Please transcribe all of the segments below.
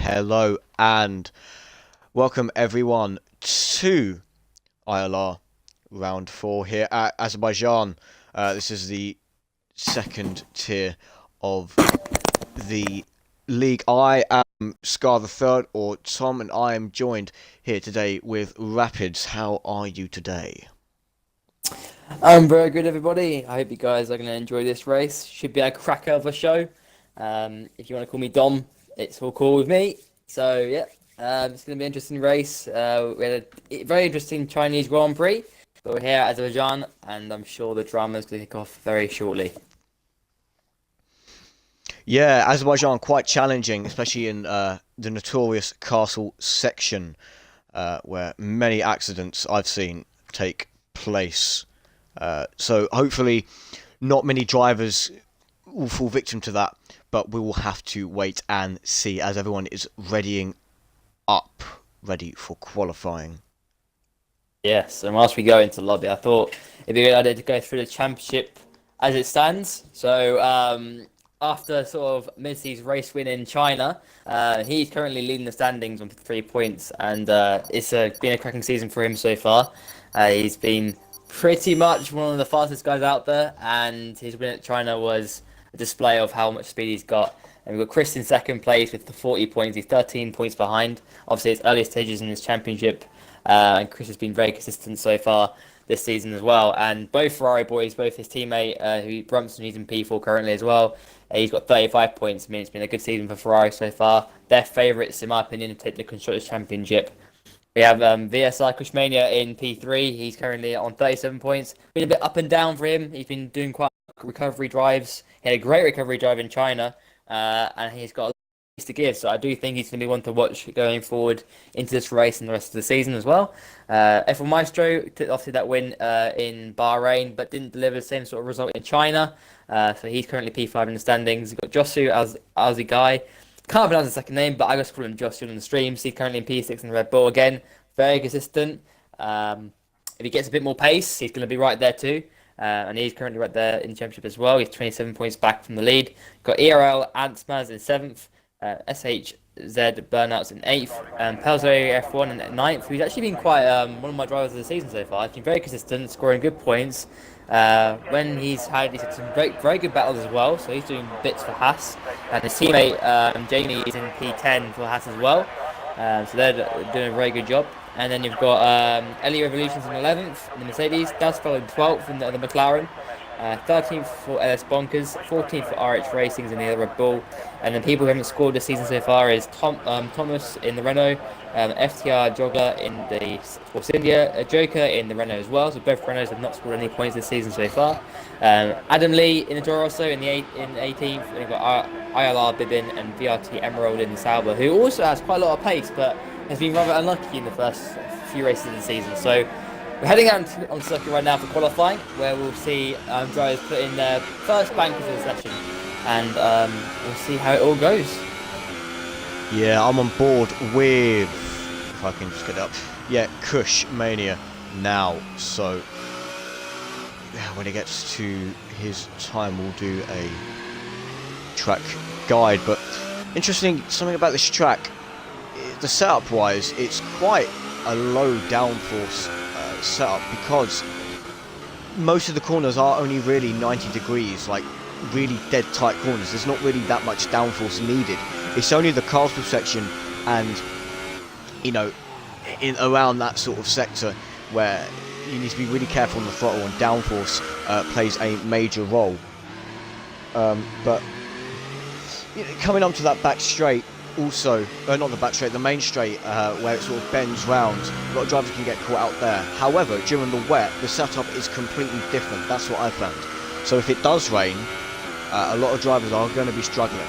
Hello and welcome everyone to ILR round 4 here at Azerbaijan. This is the second tier of the league. I am Scar the Third, or Tom, and I am joined here today with Rapids. How are you today? I'm very good, everybody. I hope you guys are going to enjoy this race. Should be a cracker of a show. If you want to call me Dom, it's all cool with me. So, yeah, it's going to be an interesting race. We had a very interesting Chinese Grand Prix, but we're here at Azerbaijan, and I'm sure the drama is going to kick off very shortly. Yeah, Azerbaijan quite challenging, especially in the notorious castle section, where many accidents I've seen take place. So hopefully not many drivers will fall victim to that, but we will have to wait and see as everyone is readying up, ready for qualifying. Yes, and whilst we go into the lobby, I thought it'd be a good idea to go through the championship as it stands. So, after sort of Messi's race win in China, he's currently leading the standings on 3 points, and it's been a cracking season for him so far. He's been pretty much one of the fastest guys out there, and his win at China was a display of how much speed he's got. And we've got Chris in second place with the 40 points. He's 13 points behind. Obviously, it's early stages in his championship, and Chris has been very consistent so far this season as well. And both Ferrari boys, both his teammate, Brumson, he's in P4 currently as well. He's got 35 points. I mean, it's been a good season for Ferrari so far. They're favourites, in my opinion, to take the Constructors' Championship. We have VSI Kushmania in P3. He's currently on 37 points. Been a bit up and down for him. He's been doing quite recovery drives. He had a great recovery drive in China, and he's got a lot to give. So I do think he's going to be one to watch going forward into this race and the rest of the season as well. F1 Maestro obviously that win in Bahrain, but didn't deliver the same sort of result in China. So he's currently P5 in the standings. We've got Josu as Aussie guy. Can't pronounce his second name, but I just call him Joshua on the streams. He's currently in P6 in Red Bull again. Very consistent. If he gets a bit more pace, he's going to be right there too. And he's currently right there in the championship as well. He's 27 points back from the lead. Got ERL Antsmaz in 7th. SHZ Burnouts in 8th. Pelzo F1 in 9th. He's actually been quite one of my drivers of the season so far. He's been very consistent, scoring good points. When he's had some very good battles as well, so he's doing bits for Haas, and his teammate Jamie is in P10 for Haas as well, so they're doing a very good job. And then you've got LE Revolutions in 11th in the Mercedes, Dasfell in 12th in the McLaren, 13th for LS Bonkers, 14th for RH Racings in the other Red Bull, and then people who haven't scored this season so far is Thomas in the Renault, FTR Jogger in the Force India, Joker in the Renault as well. So both Renaults have not scored any points this season so far. Adam Lee in the Toro Rosso in 18th, and you've got ILR Bibin and VRT Emerald in the Sauber, who also has quite a lot of pace, but has been rather unlucky in the first few races of the season. So we're heading out on the circuit right now for qualifying, where we'll see drivers put in their first bankers of the session, and we'll see how it all goes. Yeah, I'm on board with, if I can just get it up, yeah, Kush Mania now. So yeah, when it gets to his time, we'll do a track guide. But interesting, something about this track, the setup wise, it's quite a low downforce setup, because most of the corners are only really 90 degrees, like really dead tight corners. There's not really that much downforce needed. It's only the castle section and, you know, in around that sort of sector where you need to be really careful on the throttle, and downforce plays a major role. But you know, coming onto that back straight, also, not the back straight, the main straight, where it sort of bends round, a lot of drivers can get caught out there. However, during the wet, the setup is completely different. That's what I found. So if it does rain, a lot of drivers are going to be struggling.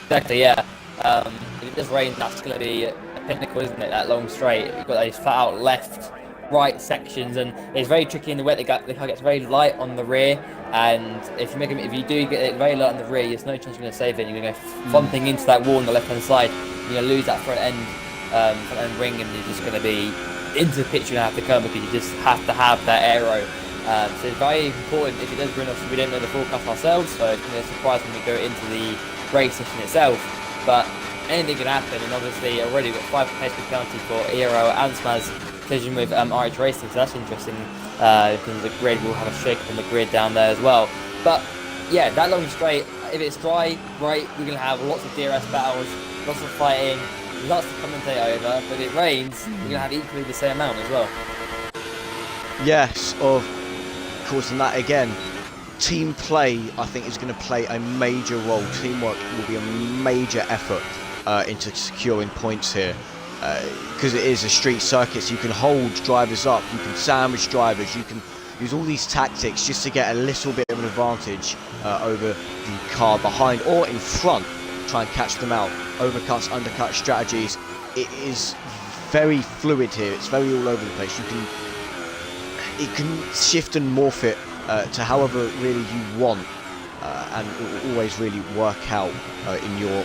Exactly, yeah. If it does rain, that's going to be a pinnacle, isn't it? That long straight. You've got those flat out left, right sections, and it's very tricky in the wet. The car gets very light on the rear, and if you do get it very light on the rear, there's no chance you're going to save it. You're going to go thumping into that wall on the left hand side. You're going to lose that front end ring, and you're just going to be into the picture. You have to come because you just have to have that aero. So it's very important if it does rain. Obviously, we don't know the forecast ourselves, so it's going to surprise when we go into the race in itself. But anything can happen, and obviously already we've got 5 place penalty for Eero and Smaz collision with RH Racing, so that's interesting because the grid will have a shake up on the grid down there as well. But yeah, that long straight, if it's dry, great, we're going to have lots of DRS battles, lots of fighting, lots to commentate over, but if it rains, we're going to have equally the same amount as well. Yes, of course, and that again, team play I think is going to play a major role. Teamwork will be a major effort into securing points here, because it is a street circuit, so you can hold drivers up, you can sandwich drivers, you can use all these tactics just to get a little bit of an advantage over the car behind or in front, try and catch them out. Overcuts, undercut strategies, it is very fluid here, it's very all over the place. It can shift and morph it to however really you want, and it will always really work out in your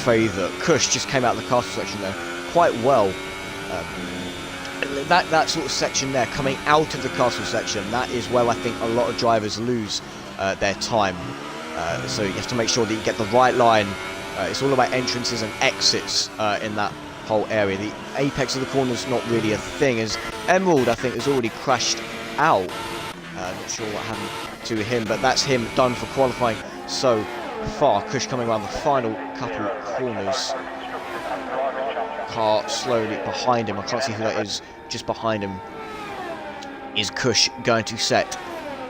favour. Kush just came out of the castle section there quite well. That sort of section there, coming out of the castle section, that is where I think a lot of drivers lose their time. So you have to make sure that you get the right line. It's all about entrances and exits in that whole area. The apex of the corner is not really a thing, as Emerald I think has already crashed out. Not sure what happened to him, but that's him done for qualifying so far. Kush coming around the final couple corners. Car slowly behind him, I can't see who that is, just behind him is Kush going to set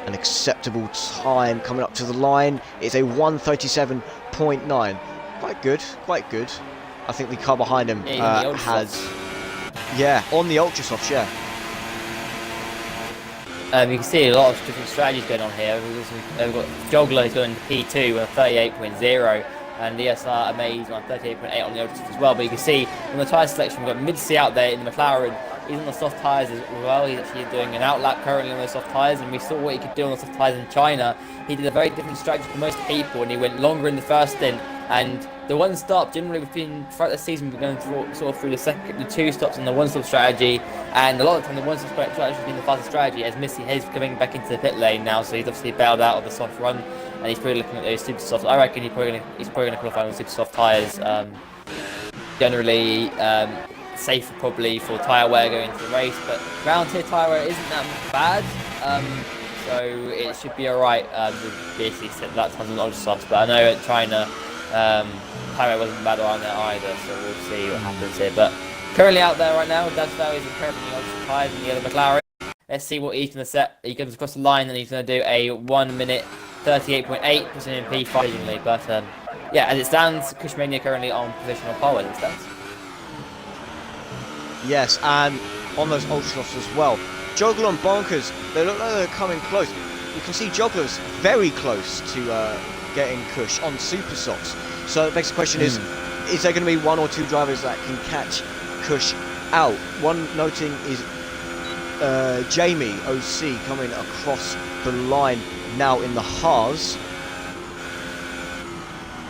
an acceptable time coming up to the line. It's a 1:37.9. Quite good, quite good. I think the car behind him has... Yeah, on the Ultrasofts, yeah. You can see a lot of different strategies going on here. We've got Joggler who's going to P2 with a 38.0, and ESR Amaze on 38.8 on the Ultrasofts as well. But you can see on the tyre selection, we've got Mid-C out there in the McLaren. He's on the soft tyres as well. He's actually doing an outlap currently on those soft tyres, and we saw what he could do on the soft tyres in China. He did a very different strategy to most people, and he went longer in the first stint. And the one stop, generally throughout the season, we're going through the 2 stops and the 1-stop strategy. And a lot of the time, the 1-stop strategy has been the fastest strategy, as Missy Hayes coming back into the pit lane now. So he's obviously bailed out of the soft run, and he's probably looking at those super softs. I reckon he's probably going to qualify on super soft tyres. Generally, safer probably for tyre wear going into the race, but ground tier tyre wear isn't that bad. So it should be alright with basically set that tons of Ultrasofts. But I know at China, tyre wasn't bad around there either, so we'll see what happens here. But currently out there right now, Dasvale is incredibly Ultra tyres in the other McLaren. Let's see what he's going to set. He comes across the line and he's going to do a 1 minute 38.8, pushing in P5 originally. But yeah, as it stands, Kushmania currently on positional pole as it stands. Yes, and on those Ultrasofts as well. Joggler and Bonkers, they look like they're coming close. You can see Joggler's very close to getting Kush on super softs. So the next question is there going to be 1 or 2 drivers that can catch Kush out? One noting is Jamie OC coming across the line now in the Haas.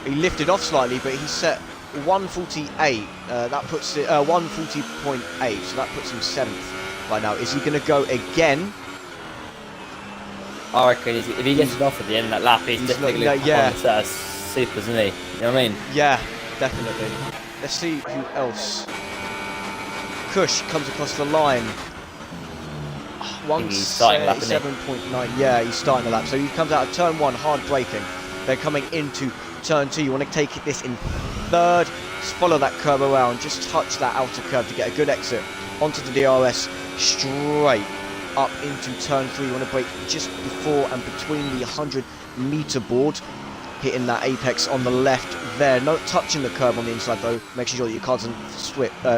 He lifted off slightly, but he set 148. That puts it 140.8. So that puts him 7th right now. Is he going to go again? I reckon if he gets it off at the end of that lap, he's definitely on the super, isn't he? You know what I mean? Yeah, definitely. Let's see who else. Kush comes across the line. 1:37.9. Yeah, he's starting the lap. So he comes out of turn 1, hard braking. They're coming into turn 2. You want to take this in 3rd. Just follow that curve around. Just touch that outer curve to get a good exit onto the DRS straight up into turn 3. You want to brake just before and between the 100-meter board, hitting that apex on the left there. No touching the curve on the inside though, making sure that your car doesn't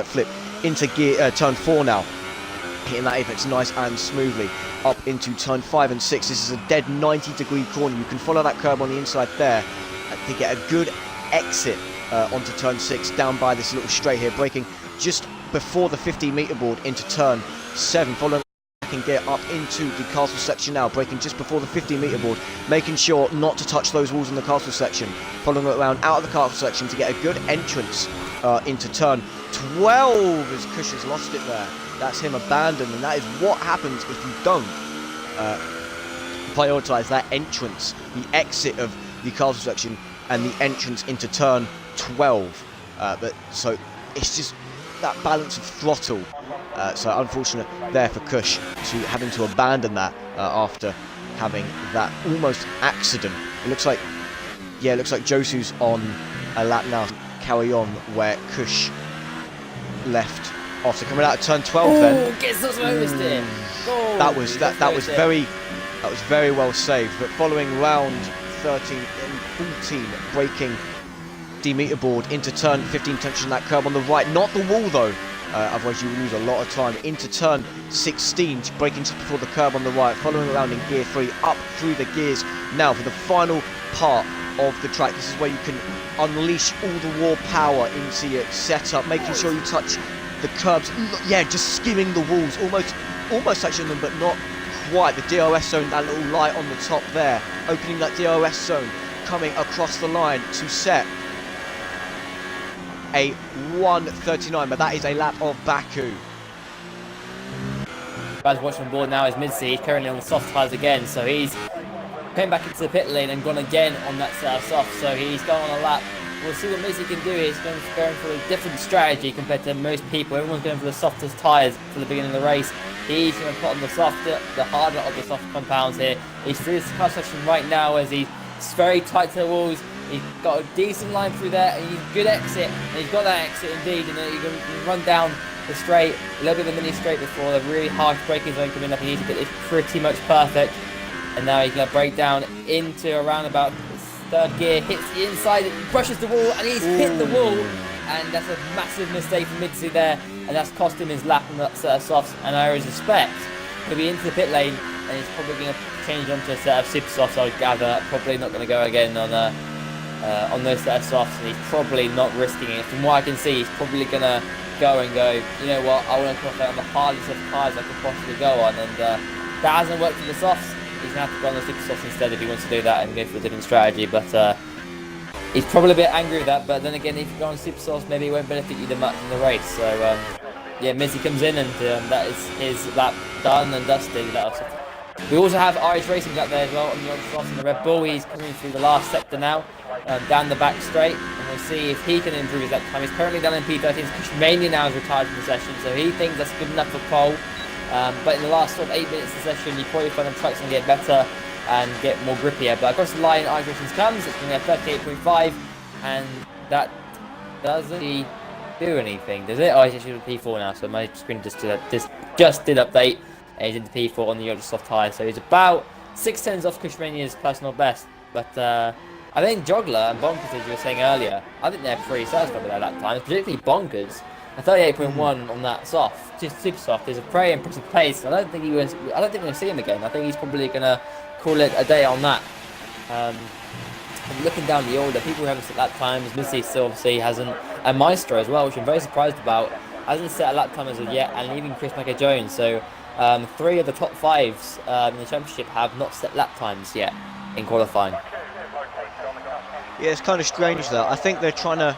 flip into gear turn 4 now. Hitting that apex nice and smoothly up into turn 5 and 6. This is a dead 90-degree corner. You can follow that curve on the inside there to get a good exit onto turn 6 down by this little straight here, braking just before the 50-meter board into turn 7, following and get up into the castle section now, braking just before the 50-meter board, making sure not to touch those walls in the castle section, following it around out of the castle section to get a good entrance into turn 12 as Kush has lost it there. That's him abandoned, and that is what happens if you don't prioritise that entrance, the exit of the castle section, and the entrance into turn 12. But so it's just that balance of throttle. So unfortunate there for Kush to having to abandon that after having that almost accident. It looks like, yeah, it looks like Josu's on a lap now. Carry on where Kush left after coming out of turn 12. Then gets us oversteer. That was very well saved. But following round 13 and 14, breaking D-meter board into turn 15, touching that curb on the right, not the wall though. Otherwise you will lose a lot of time. Into turn 16, braking just before the curb on the right, following around in gear 3, up through the gears now for the final part of the track. This is where you can unleash all the raw power into your setup, making sure you touch the curbs. Yeah, just skimming the walls, almost touching them, but not quite. The DRS zone, that little light on the top there, opening that DRS zone, coming across the line to set a 1:39, but that is a lap of Baku. Guys watching on board now is Mitzi. He's currently on the soft tyres again, so he's came back into the pit lane and gone again on that set of soft, so he's gone on a lap. We'll see what Mitzi can do. He's going for a different strategy compared to most people. Everyone's going for the softest tyres for the beginning of the race. He's going to put on the softer, the harder of the soft compounds here. He's through this car section right now as he's very tight to the walls. He's got a decent line through there, and he's good exit, and he's got that exit indeed, and he's going to run down the straight, a little bit of a mini straight before the really harsh braking zone coming up. He needs to get this pretty much perfect, and now he's going to break down into around about third gear, hits the inside, brushes the wall, and he's hit the wall, and that's a massive mistake from Mitzi there, and that's cost him his lap on that set of softs, and I respect he'll be into the pit lane, and he's probably going to change onto a set of super softs, I would gather. Probably not going to go again on those set of softs, and he's probably not risking it. From what I can see, he's probably going to go, you know what, I want to come on the hardest of tyres I could possibly go on, and that hasn't worked for the softs. He's going to have to go on the super softs instead if he wants to do that and go for a different strategy, but he's probably a bit angry with that. But then again, if you go on super softs, maybe it won't benefit you that much in the race. So yeah, Mizzy comes in, and that is his lap done and dusted. We also have Irish Racing up there as well on the other softs in the Red Bull. He's coming through the last sector now, down the back straight, and we'll see if he can improve his lap time. He's currently down in P13. Kushmania now is retired from the session, so he thinks that's good enough for pole. But in the last sort of 8 minutes of the session, you probably find the truck's going to get better and get more grippier. But across the line, Irish Racing comes. It's going to get 38.5, and that doesn't really do anything, does it? Oh, he's actually P4 now, so my screen just did update. And he's into P4 on the ultra soft tyre, so he's about 6/10 off Kushmania's personal best. But I think Joggler and Bonkers, as you were saying earlier, I think they're pretty satisfied with their lap times, particularly Bonkers. A 38.1 on that soft, just super soft, is a very impressive pace. I don't think we're going to see him again. I think he's probably going to call it a day on that. I'm looking down the order, people who haven't set lap times. Missy still obviously hasn't, and Maestro as well, which I'm very surprised about, hasn't set a lap time as of yet, and even Chris Macker-Jones. So 3 of the top 5s in the championship have not set lap times yet in qualifying. Yeah, it's kind of strange though. I think they're trying to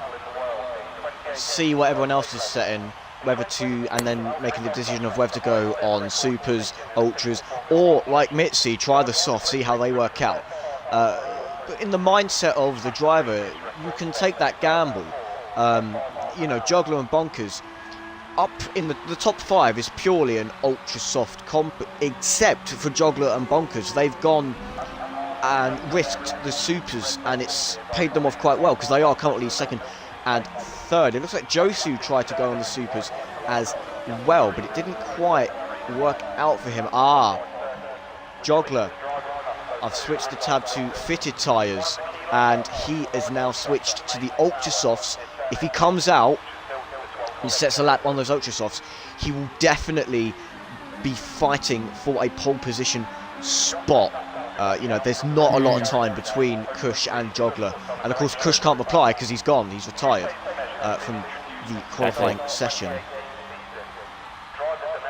see what everyone else is setting, whether to, and then making the decision of whether to go on supers, ultras, or like Mitzi, try the soft, see how they work out. But in the mindset of the driver, you can take that gamble. You know, Juggler and Bonkers, up in the top 5 is purely an ultra soft comp, except for Juggler and Bonkers. They've gone and risked the supers, and it's paid them off quite well, because they are currently 2nd and 3rd. It looks like Josu tried to go on the supers as well, but it didn't quite work out for him. Joggler, I've switched the tab to fitted tyres, and he is now switched to the ultra softs. If he comes out and sets a lap on those ultra softs, he will definitely be fighting for a pole position spot. You know, there's not a lot of time between Kush and Joggler, and of course Kush can't reply because he's gone, he's retired from the qualifying session.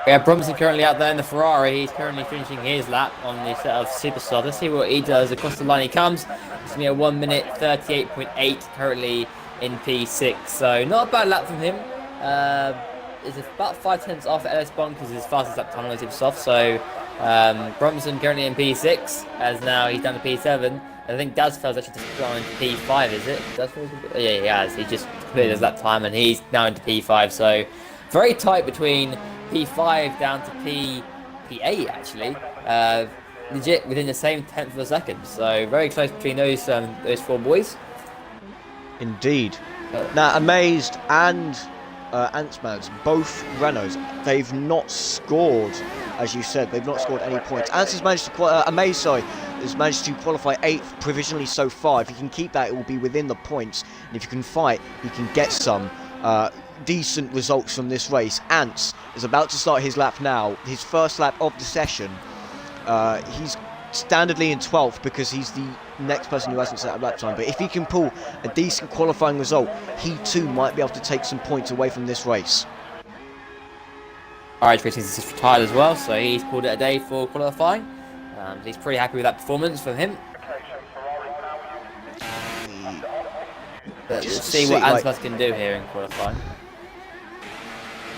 We have Bromson currently out there in the Ferrari. He's currently finishing his lap on the set of super soft. Let's see what he does. Across the line he comes. It's going to be a 1 minute 38.8 currently in P6, so not a bad lap from him. It's about 5/10 off LS Bonkers' his fastest lap time on the super soft, so Bromson currently in P6, as now he's down to P7. I think Dasfell's actually just gone into P5, is it? Yeah, he has. He just completed his lap time, and he's now into P5. So very tight between P5 down to P8, actually. Legit within the same tenth of a second. So very close between those 4 boys. Indeed. Now, Amazed and Antsmans, both Renaults, they've not scored, as you said, they've not scored any points. Ants has managed to Amazed, sorry, has managed to qualify 8th provisionally so far. If he can keep that, it will be within the points. And if you can fight, he can get some decent results from this race. Ants is about to start his lap now, his first lap of the session. He's standardly in 12th because he's the next person who hasn't set a lap time, but if he can pull a decent qualifying result, he too might be able to take some points away from this race. RH Racing is just retired as well, so he's called it a day for qualifying. He's pretty happy with that performance from him. Let's see what Ansmas can do here in qualifying.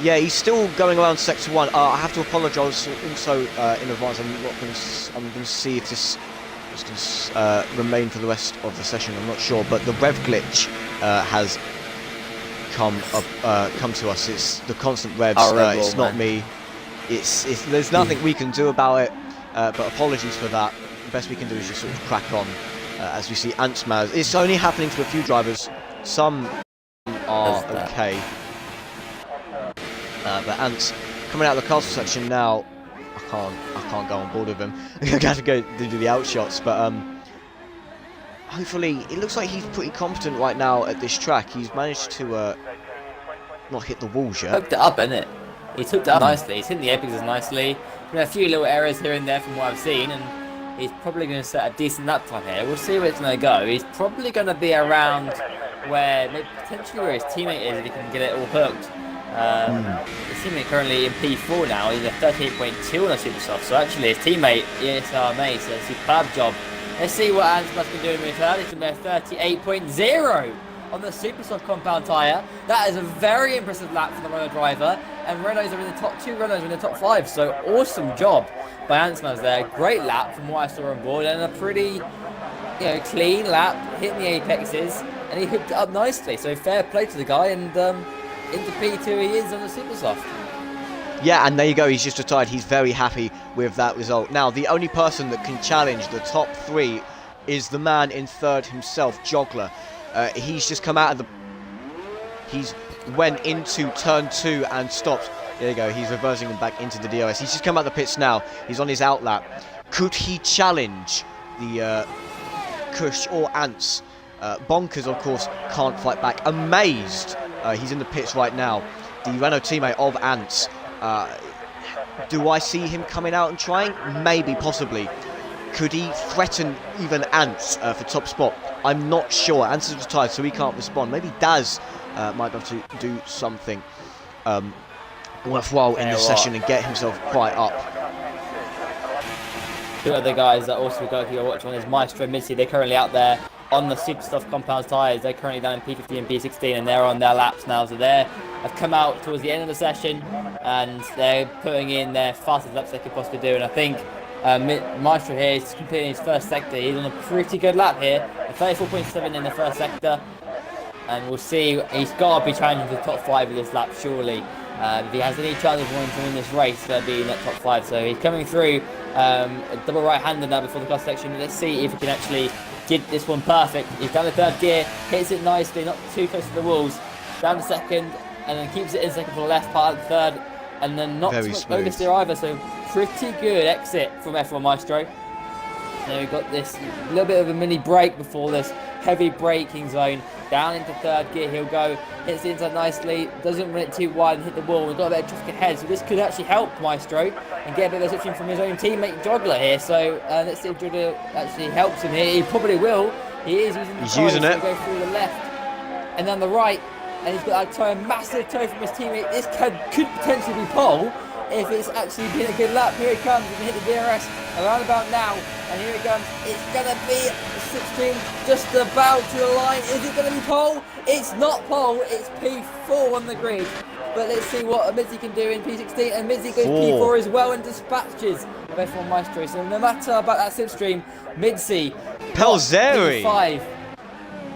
Yeah, he's still going around sector 1. I have to apologise also in advance. I'm going to see if this is going to remain for the rest of the session. I'm not sure, but the rev glitch has come to us. It's the constant revs. It's not me. There's nothing we can do about it. But apologies for that. The best we can do is just sort of crack on as we see Antsmaz. It's only happening to a few drivers. Some are okay. But Ants coming out of the castle section now. I can't go on board with him. I'm gonna have to go do the outshots, but hopefully it looks like he's pretty competent right now at this track. He's managed to not hit the walls yet. Hooked it up, innit? He's hooked it up nicely. He's hitting the apexes nicely. A few little errors here and there from what I've seen, and he's probably going to set a decent lap time here. We'll see where it's going to go. He's probably going to be around where, maybe potentially where his teammate is if he can get it all hooked. His teammate currently in P4 now. He's a 38.2 on a super soft. So actually his teammate, ILR Mace, does a superb job. Let's see what Ansmas can do in return. He's going to be 38.0 on the super soft compound tyre. That is a very impressive lap for the Renault driver. And Renaults are in the top 2 Renaults are in the top 5. So awesome job by Ansmas there. Great lap from what I saw on board, and a pretty clean lap, hitting the apexes, and he hooked it up nicely. So fair play to the guy, and into P2 he is on the super soft. Yeah, and there you go, he's just retired. He's very happy with that result. Now, the only person that can challenge the top 3 is the man in 3rd himself, Joggler. He's just come out of the... He's went into turn 2 and stopped. There you go, he's reversing him back into the DRS. He's just come out the pits now. He's on his outlap. Could he challenge the Kush or Ants? Bonkers, of course, can't fight back. Amazed, he's in the pits right now. The Renault teammate of Ants. Do I see him coming out and trying? Maybe, possibly. Could he threaten even Ants for top spot? I'm not sure. Ants is retired, so he can't respond. Maybe Daz might be able to do something worthwhile in the session and get himself quite up. Two other guys that also go if you're watching is Maestro and Missy. They're currently out there on the super soft compound tyres. They're currently down in P15 and P16, and they're on their laps now. So they have come out towards the end of the session, and they're putting in their fastest laps they could possibly do. And I think Maestro here is completing his first sector. He's on a pretty good lap here, a 34.7 in the first sector, and we'll see. He's got to be challenging for the top 5 of this lap, surely. If he has any chance of wanting to win this race, he's going to be in that top 5. So he's coming through a double right-hander now before the class section. Let's see if he can actually get this one perfect. He's down to 3rd gear, hits it nicely, not too close to the walls. Down to 2nd, and then keeps it in 2nd for the left part of the 3rd, and then not too much oversteer either. So pretty good exit from F1 Maestro. Now we've got this little bit of a mini break before this heavy braking zone. Down into 3rd gear he'll go, hits the inside nicely, doesn't run it too wide and hit the wall. We've got a bit of traffic ahead, so this could actually help Maestro and get a bit of a switching from his own teammate Joggler here. So let's see if Joggler actually helps him here. He probably will. He is using the He's using it. Go through the left and then the right, and he's got a massive toe from his teammate. This could potentially be pole if it's actually been a good lap. Here he comes, he can hit the DRS around about now, and here it comes. It's going to be 16, just about to the line. Is it going to be pole? It's not pole, it's P4 on the grid. but let's see what Mitzi can do in P16, and Mitzi goes Four. P4 as well and dispatches of F1 Maestro. So no matter about that slipstream, Mitzi Pelzeri P5.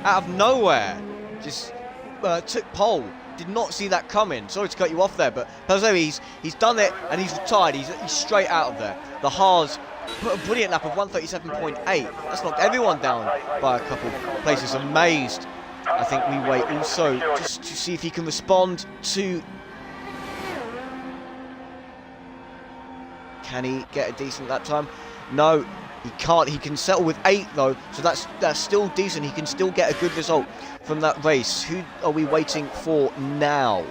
out of nowhere just took pole. Did not see that coming. Sorry to cut you off there, but Pelzeri, he's done it and he's retired. He's straight out of there. The Haas put a brilliant lap of 137.8. That's knocked everyone down by a couple places. Amazed. I think we wait also just to see if he can respond to. Can he get a decent lap time? No, he can't. He can settle with 8 though, so that's still decent. He can still get a good result from that race. Who are we waiting for now?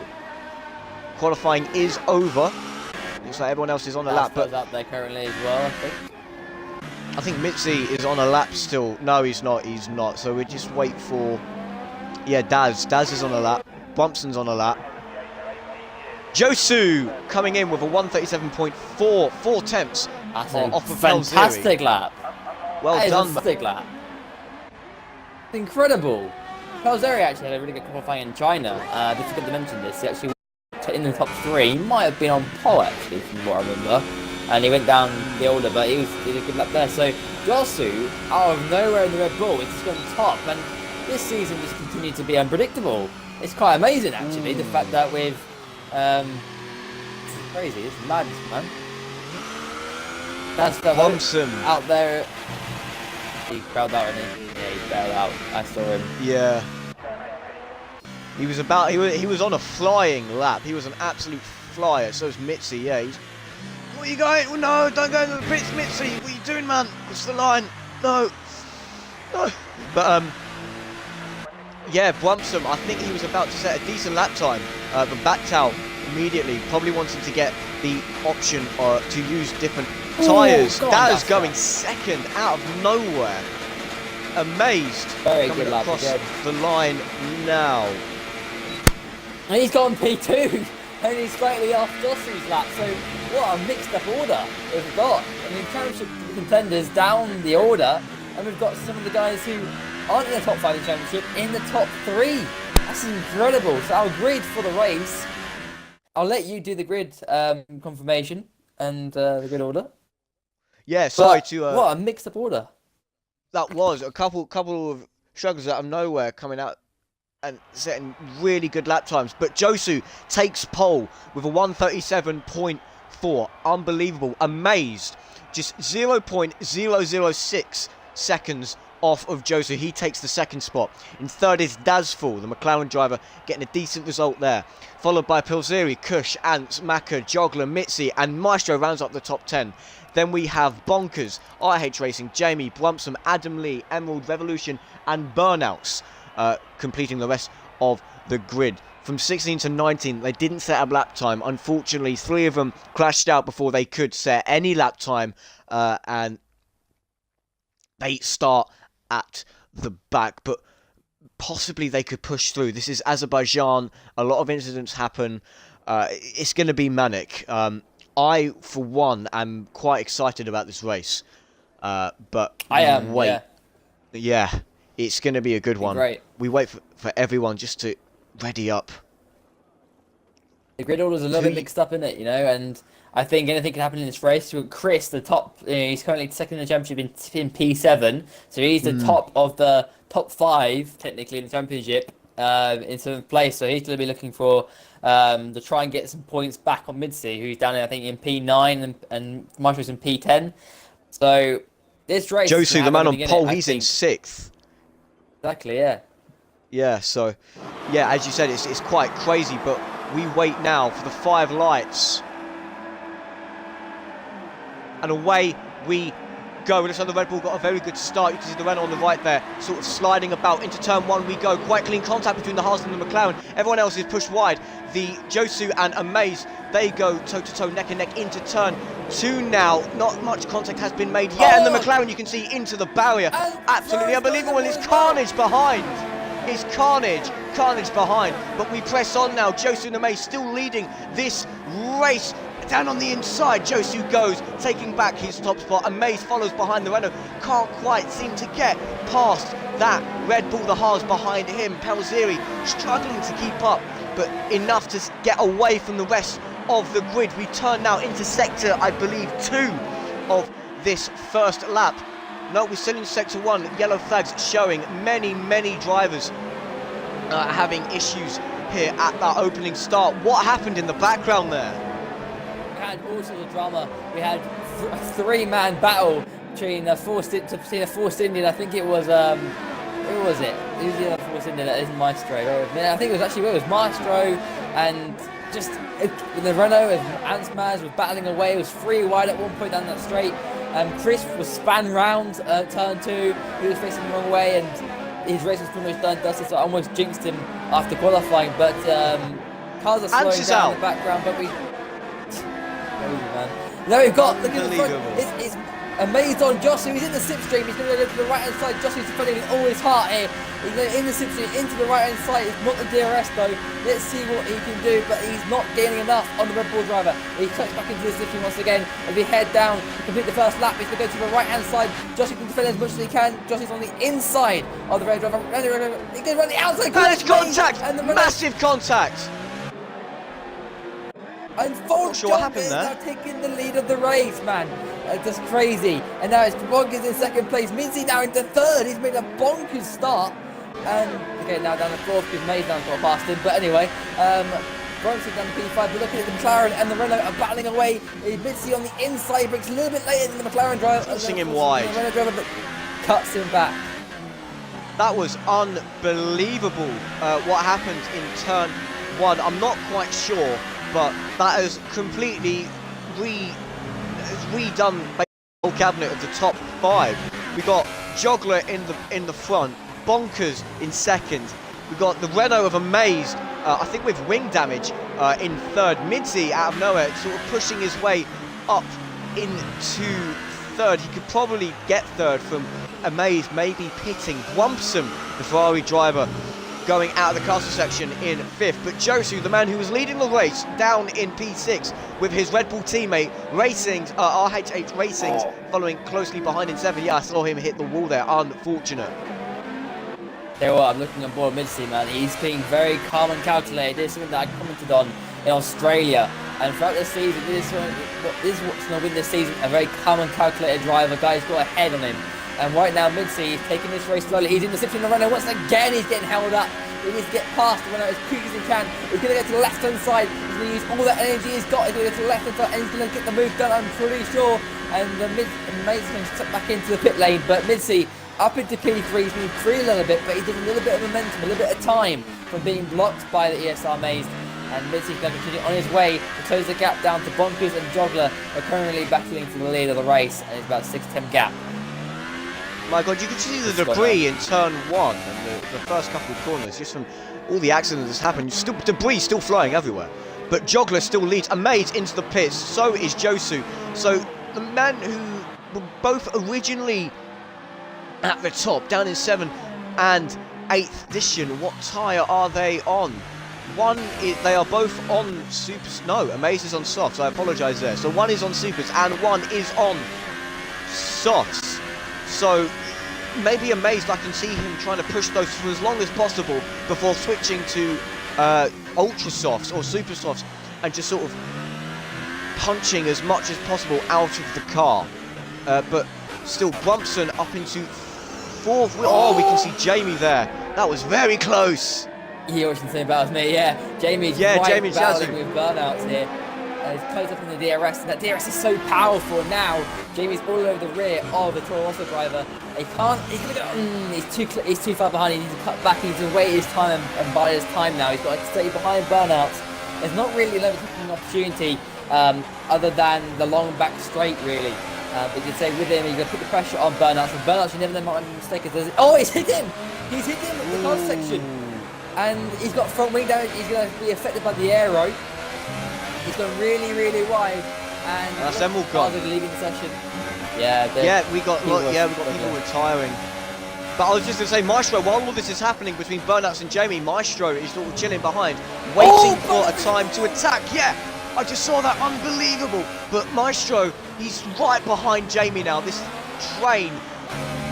Qualifying is over. Looks like everyone else is on the lap, but up there currently as well, I think. I think Mitzi is on a lap still. No, he's not. He's not. So we just wait for. Yeah, Daz. Daz is on a lap. Brumpson's on a lap. Josu coming in with a 137.4, 4 tenths That's off a of fantastic lap. Well that done. Is a fantastic lap. Incredible. Pelzeri actually had a really good qualifying in China. Just forgot to mention this. He actually went in the top 3. He might have been on pole actually, from what I remember. And he went down the order, but he did a good lap there. So Josu, out of nowhere in the Red Bull, it's just gone top. And this season just continued to be unpredictable. It's quite amazing actually, the fact that we've this is crazy, it's madness, man. That's the Thompson out there. He crowd out, and yeah, he bailed out. I saw him. Yeah. He was on a flying lap. He was an absolute flyer. So is Mitzi. Yeah. Where are you going? Oh, no, don't go into the pits, Mitzi. What are you doing, man? It's the line. No. No. But yeah, Brumpson, I think he was about to set a decent lap time, but backed out immediately, probably wanting to get the option to use different tyres. That is going second out of nowhere. Amazed. Very coming good lap across again. the line now. And he's gone P2, only slightly off Josu's lap. So what a mixed up order we've got. I mean, championship contenders down the order, and we've got some of the guys who aren't in the top 5 of the championship in the top 3. That's incredible. So our grid for the race. I'll let you do the grid confirmation and the grid order. Yeah, sorry to. What a mixed up order. That was a couple of struggles out of nowhere coming out and setting really good lap times. But Josu takes pole with a 137.4. Unbelievable. Amazed. Just 0.006 seconds off of Josu. He takes the second spot. In third is Dazful, the McLaren driver, getting a decent result there. Followed by Pelzeri, Kush, Ants, Maka, Jogler, Mitzi, and Maestro rounds up the top 10. Then we have Bonkers, IH Racing, Jamie, Brumpson, Adam Lee, Emerald, Revolution, and Burnouts completing the rest of the grid. From 16 to 19, they didn't set a lap time. Unfortunately, 3 of them crashed out before they could set any lap time, and they start at the back, but possibly they could push through. This is Azerbaijan. A lot of incidents happen. It's going to be manic. I, for one, am quite excited about this race. But I am. wait. Yeah, it's going to be a good one. Great. We wait for everyone just to ready up. The grid order's a little bit mixed up in it, you know, and I think anything can happen in this race. With Chris, the top, he's currently second in the championship in P7, so he's the top of the top 5 technically in the championship in 7th place. So he's going to be looking for to try and get some points back on Mitzi, who's down in, I think, in P9 and Marshall's in P10. So this race, Josu, the man on pole, I he's in think. 6th. Exactly, yeah. Yeah, so yeah, as you said, it's quite crazy, but we wait now for the 5 lights. And away we go. It looks like the Red Bull got a very good start. You can see the Renault on the right there, sort of sliding about. Into turn 1 we go. Quite clean contact between the Haas and the McLaren. Everyone else is pushed wide. The Josu and Amaze, they go toe-to-toe, neck and neck into turn 2 now. Not much contact has been made yet. And the McLaren, you can see, into the barrier. Absolutely unbelievable. And it's carnage behind. It's carnage behind. But we press on now. Josu and Amaze still leading this race. Down on the inside, Josu goes, taking back his top spot. Amaze follows behind the Renault. Can't quite seem to get past that Red Bull. The Haas behind him. Pelzeri struggling to keep up. but enough to get away from the rest of the grid. We turn now into sector, I believe, 2 of this first lap. No, we're still in sector 1. Yellow flags showing many drivers having issues here at that opening start. What happened in the background there? We had all sorts of drama. We had a 3-man battle between a forced Indian. I think it was who was it? Who's the other forced Indian? That isn't Maestro. I think it was Maestro, and just the Renault with Ansmaz was battling away. It was 3 wide at one point down that straight. Chris was span round turn 2. He was facing the wrong way, and his race was pretty much done dusted, so I almost jinxed him after qualifying. But cars are slowing down in the background, but we. Now we've got, look at the front, it's amazed on Josu. He's in the slipstream. He's going to go to the right hand side. Josu's defending with all his heart here. He's going in the slipstream into the right hand side. It's not the DRS though. Let's see what he can do, but he's not gaining enough on the Red Bull driver. He cuts back into the slipstream once again. As we head down, complete the first lap, he's going to go to the right hand side. Josu can defend as much as he can. Josu's on the inside of the Red driver. He goes around the outside. There's contact! Massive contact! And Fox is now taking the lead of the race, man. Just crazy. And now it's Bonkers in second place. Mincy now into third. He's made a bonkers start. And okay, now down the fourth because May's now got past him. But anyway, Bronson down the P5. But looking at the McLaren and the Renault are battling away. Mincy on the inside breaks a little bit later than the McLaren driver. Pushing him wide. The Renault driver, but cuts him back. That was unbelievable. What happened in turn 1, I'm not quite sure. But that has completely redone the whole cabinet of the top 5. We got Joggler in the front, Bonkers in second. We got the Renault of Amaze, I think with wing damage, in third. Midzi out of nowhere, sort of pushing his way up into third. He could probably get third from Amaze, maybe pitting. Brumpson, the Ferrari driver, going out of the castle section in 5th, but Josu, the man who was leading the race, down in P6 with his Red Bull teammate RH8 Racing following closely behind in 7th. Yeah, I saw him hit the wall there, unfortunate. Tell you what, I'm looking on board Midsi, man. He's being very calm and calculated. This is something that I commented on in Australia, and throughout this season, this is what's going to win this season. A very calm and calculated driver. Guy's got a head on him. And right now, Mincy is taking this race slowly. He's in the slipstream of the Renault. Once again, he's getting held up. He needs to get past the Renault as quick as he can. He's going to go to the left-hand side. He's going to use all that energy he's got. He's going to go to the left-hand side, and he's going to get the move done, I'm pretty sure. And the Made's going to step back into the pit lane. But Mincy, up into P3, he's moved free a little bit, but he's given a little bit of momentum, a little bit of time from being blocked by the ESR Maze. And Mincy's going to continue on his way to close the gap down to Bonkers and Joggler are currently battling for the lead of the race, and it's about 6-10 gap. My God, you can see the debris in turn 1 and the first couple of corners, just from all the accidents that's happened. Debris still flying everywhere. But Joggler still leads. Amaze into the pits, so is Josu. So the man who were both originally at the top, down in 7th and 8th edition, what tyre are they on? They are both on Supers. No, Amaze is on softs, I apologise there. So one is on Supers and one is on softs. So maybe Amazed, I can see him trying to push those for as long as possible before switching to ultra softs or super softs and just sort of punching as much as possible out of the car. But still, Brumpson up into 4th. Oh, we can see Jamie there. That was very close. You watching the same battle as me, yeah. Jamie's battling with burnouts here. He's close up in the DRS, and that DRS is so powerful now. Jamie's all over the rear of the Toro Rosso driver. He's gonna go, he's too far behind. He needs to cut back. He needs to wait his time and buy his time now. He's got to stay behind burnouts. There's not really an opportunity other than the long back straight, really. But you can say with him, you've got to put the pressure on burnouts. And burnouts, you never know what mistake it does. Oh, he's hit him! He's hit him at the car section. And he's got front wing damage. He's going to be affected by the aero. He's gone really, really wide, and that's them all gone. Leaving the session. Yeah, we got people retiring. But I was just going to say, Maestro, while all this is happening between Burnouts and Jamie, Maestro is sort of chilling behind, waiting for a time to attack. Yeah, I just saw that, unbelievable. But Maestro, he's right behind Jamie now. This train,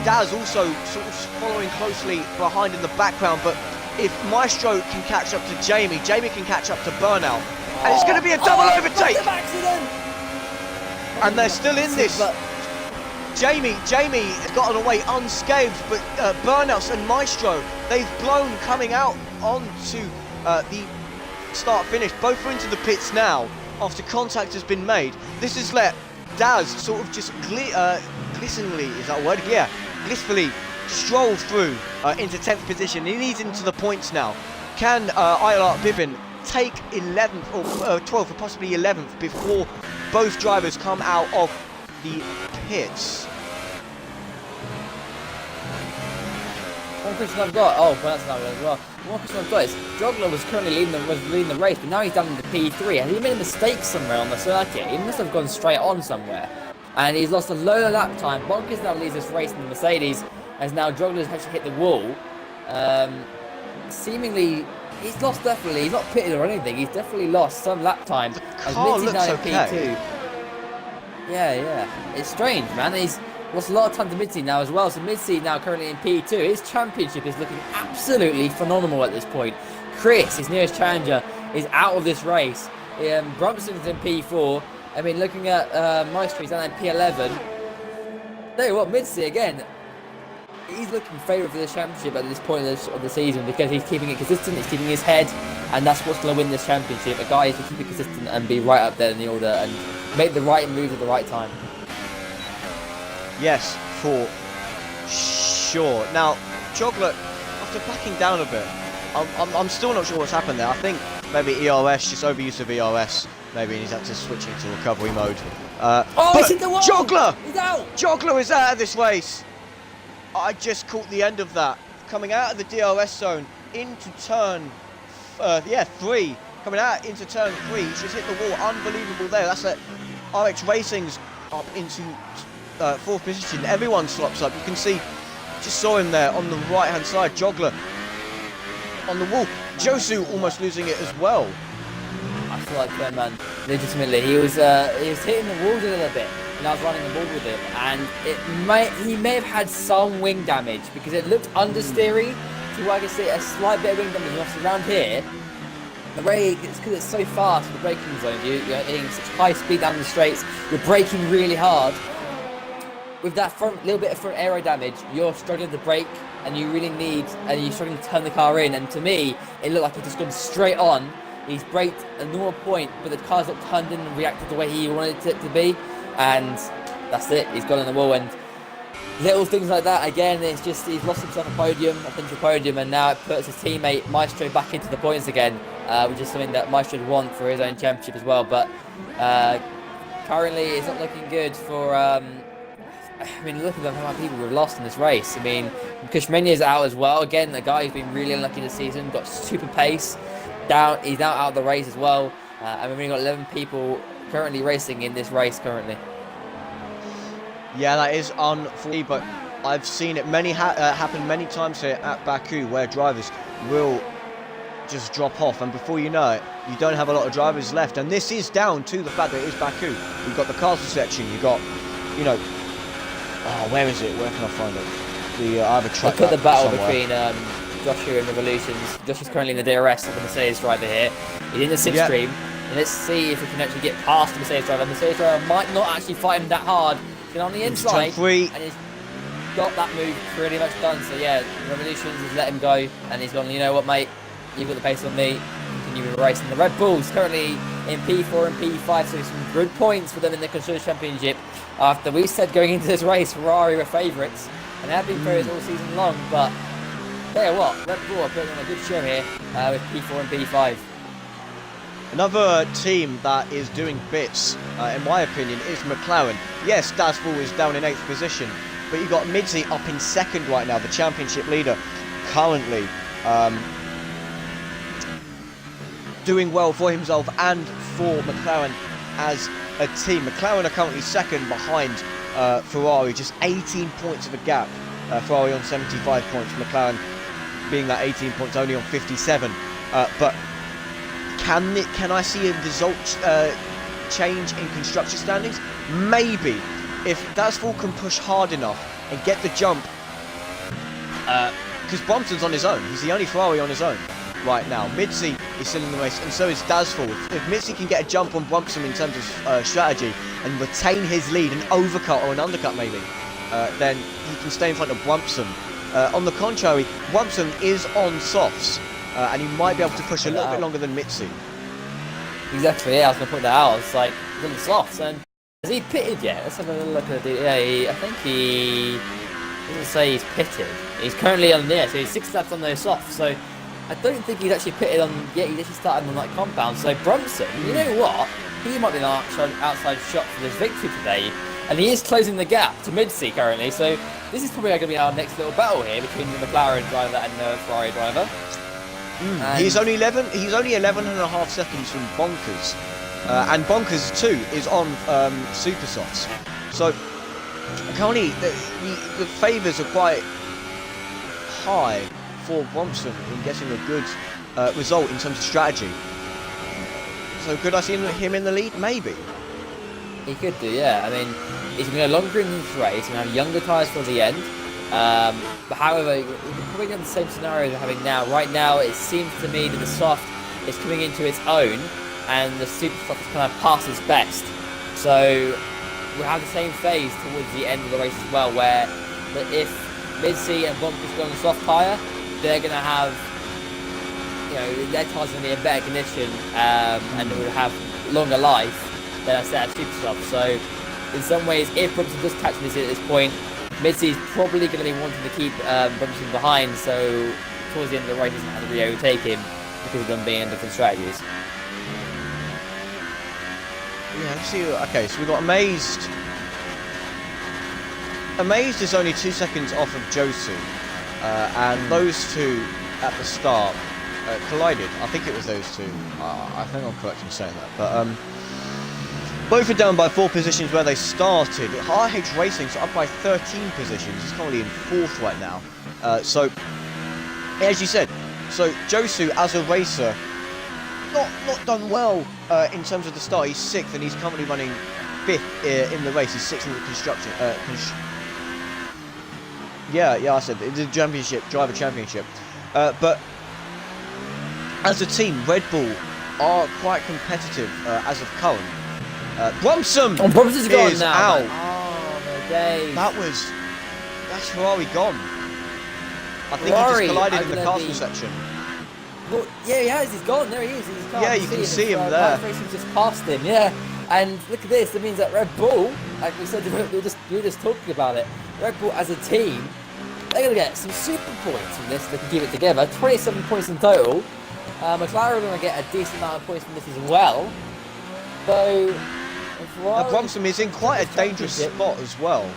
Daz also sort of following closely behind in the background, but if Maestro can catch up to Jamie, Jamie can catch up to Burnout. And it's going to be a double overtake! Accident! And they're still in this. Jamie has gotten away unscathed, but Burnouts and Maestro, they've blown coming out onto the start-finish. Both are into the pits now after contact has been made. This has let Daz sort of just glisteningly, is that a word? Yeah, blissfully stroll through into 10th position. He needs into the points now. Can ILR Bibin take 11th or 12th or possibly 11th before both drivers come out of the pits? One question I've got, well, that's not as well. One question I've got is, Jogler was currently leading the race, but now he's down in the P3. Has he made a mistake somewhere on the circuit? He must have gone straight on somewhere. And he's lost a load of lap time. Bonkers now leads this race in the Mercedes, as now Jogler's actually hit the wall. Seemingly, he's lost definitely. He's not pitted or anything. He's definitely lost some lap time. The car looks okay. P2. Yeah. It's strange, man. He's lost a lot of time to mid-seed now as well. So mid-seed now currently in P2. His championship is looking absolutely phenomenal at this point. Chris, his nearest challenger, is out of this race. Brunson's in P4. I mean, looking at Maestro, he's down in P11. Tell you what, mid-seed again. He's looking favourite for this championship at this point of the season because he's keeping it consistent, he's keeping his head, and that's what's going to win this championship. A guy who can keep it consistent and be right up there in the order and make the right moves at the right time. Yes, for sure. Now, Jogler, after backing down a bit, I'm still not sure what's happened there. I think maybe ERS, just overuse of ERS, maybe, and he's had to switch into recovery mode. He's hit the wall! Jogler! He's out! Jogler is out of this race. I just caught the end of that. Coming out of the DRS zone into turn 3. Coming out into turn 3. He's just hit the wall. Unbelievable there. That's it. RX Racing's up into 4th position. Everyone slops up. You can see, just saw him there on the right hand side. Jogler on the wall. Josu almost losing it as well. I feel like that man, legitimately, he was hitting the walls a little bit. And I was running the ball with him, and he may have had some wing damage because it looked understeery to where I can see a slight bit of wing damage. And around here, the way it's because it's so fast, the braking zone, you're hitting such high speed down the straights, you're braking really hard. With that little bit of front aero damage, you're struggling to brake, and you're struggling to turn the car in. And to me, it looked like he'd just gone straight on. He's braked a normal point, but the car's not turned in and reacted the way he wanted it to be. And that's it, he's gone on the wall, and little things like that, again, it's just, he's lost himself a potential podium, and now it puts his teammate Maestro back into the points again, which is something that Maestro would want for his own championship as well, but currently it's not looking good for, I mean, look at how many people we've lost in this race. I mean, Kushmania's out as well, again, a guy who's been really unlucky this season, got super pace, he's now out of the race as well, and we've only got 11 people currently racing in this race currently. Yeah, that is unfortunate, but I've seen it happen many times here at Baku where drivers will just drop off, and before you know it, you don't have a lot of drivers left. And this is down to the fact that it is Baku. You've got the castle section, you've got, where is it? Where can I find it? I have a track. Look at the battle somewhere between Joshua and Revolutions. Joshua's currently in the DRS of the Mercedes driver here. He's in the 6th stream. And let's see if we can actually get past the Mercedes driver. The Mercedes driver might not actually fight him that hard. He's on the inside, and he's got that move pretty much done. So yeah, Revolutions has let him go, and he's gone, you know what, mate, you've got the pace on me, continue with the race. And the Red Bulls currently in P4 and P5, so some good points for them in the Constructors' Championship. After we said going into this race, Ferrari were favourites, and they have been favourites all season long, but tell you what, Red Bull are putting on a good show here with P4 and P5. Another team that is doing bits, in my opinion, is McLaren. Yes, Dasval is down in 8th position, but you've got Midzi up in 2nd right now, the championship leader, currently doing well for himself and for McLaren as a team. McLaren are currently 2nd behind Ferrari, just 18 points of a gap. Ferrari on 75 points, McLaren being that 18 points only on 57. But can I see a result change in constructor standings? Maybe. If Dasval can push hard enough and get the jump because Brompton's on his own. He's the only Ferrari on his own right now. Mitzi is still in the race, and so is Dasfall. If Mitzi can get a jump on Brompton in terms of strategy and retain his lead, an overcut or an undercut maybe, then he can stay in front of Brompton. On the contrary, Brompton is on softs, and he might be able to push a little bit longer than Mitzi. Exactly, yeah, I was going to point that out. It's like, he's on the softs, and has he pitted yet? Let's have a look at the... Yeah, I think he doesn't say he's pitted. He's currently on there, so he's 6 laps on those softs, so I don't think he's actually pitted on... Yeah, he's actually started on that compound, so Brompton, you know what? He might be an outside shot for this victory today, and he is closing the gap to Mid-C currently, so this is probably going to be our next little battle here between the McLaren driver and the Ferrari driver. He's only 11 and a half seconds from Bonkers, and Bonkers too is on super softs. So currently the favours are quite high for Brompton in getting a good result in terms of strategy. So could I see him in the lead? Maybe. He could do, yeah. I mean, he's going to go longer in this race. He's going to have younger tyres for the end. But however, we're probably in the same scenario we're having now. Right now, it seems to me that the soft is coming into its own, and the super soft is kind of past its best. So we'll have the same phase towards the end of the race as well, where if Mid-C and Bonkers go on the soft tyre, they're going to have, you know, their tyres going to be in better condition, and they will have longer life than a set of super soft. So in some ways, if Brompton does catch this at this point, Mid-C is probably going to be wanting to keep Brompton behind, so towards the end of the race he doesn't have to really overtake him because of them being in different strategies. Yeah, let's see. Okay, so we've got Amazed. Amazed is only 2 seconds off of Josu, and those two at the start collided. I think it was those two. I think I'm correct in saying that, but both are down by 4 positions where they started. RH Racing's up by 13 positions. He's currently in 4th right now. So, as you said, so Josu as a racer, not done well in terms of the start. He's 6th and he's currently running 5th in the race. He's 6th in the construction. Yeah, I said the championship, driver championship. But as a team, Red Bull are quite competitive as of current. Brompton Brompton's gone is now. out. Oh my days. That's Ferrari gone. I think Ferrari, he just collided in the castle section. Well, yeah, he has. He's gone. There he is. He's gone. Yeah, you can see him there. Racing just passed him. Yeah, and look at this. It means that Red Bull, like we said, we were just talking about it. Red Bull as a team, they're going to get some super points from this. They can keep it together. 27 points in total. McLaren are going to get a decent amount of points from this as well. So. Now Brompton is in quite a dangerous spot as well.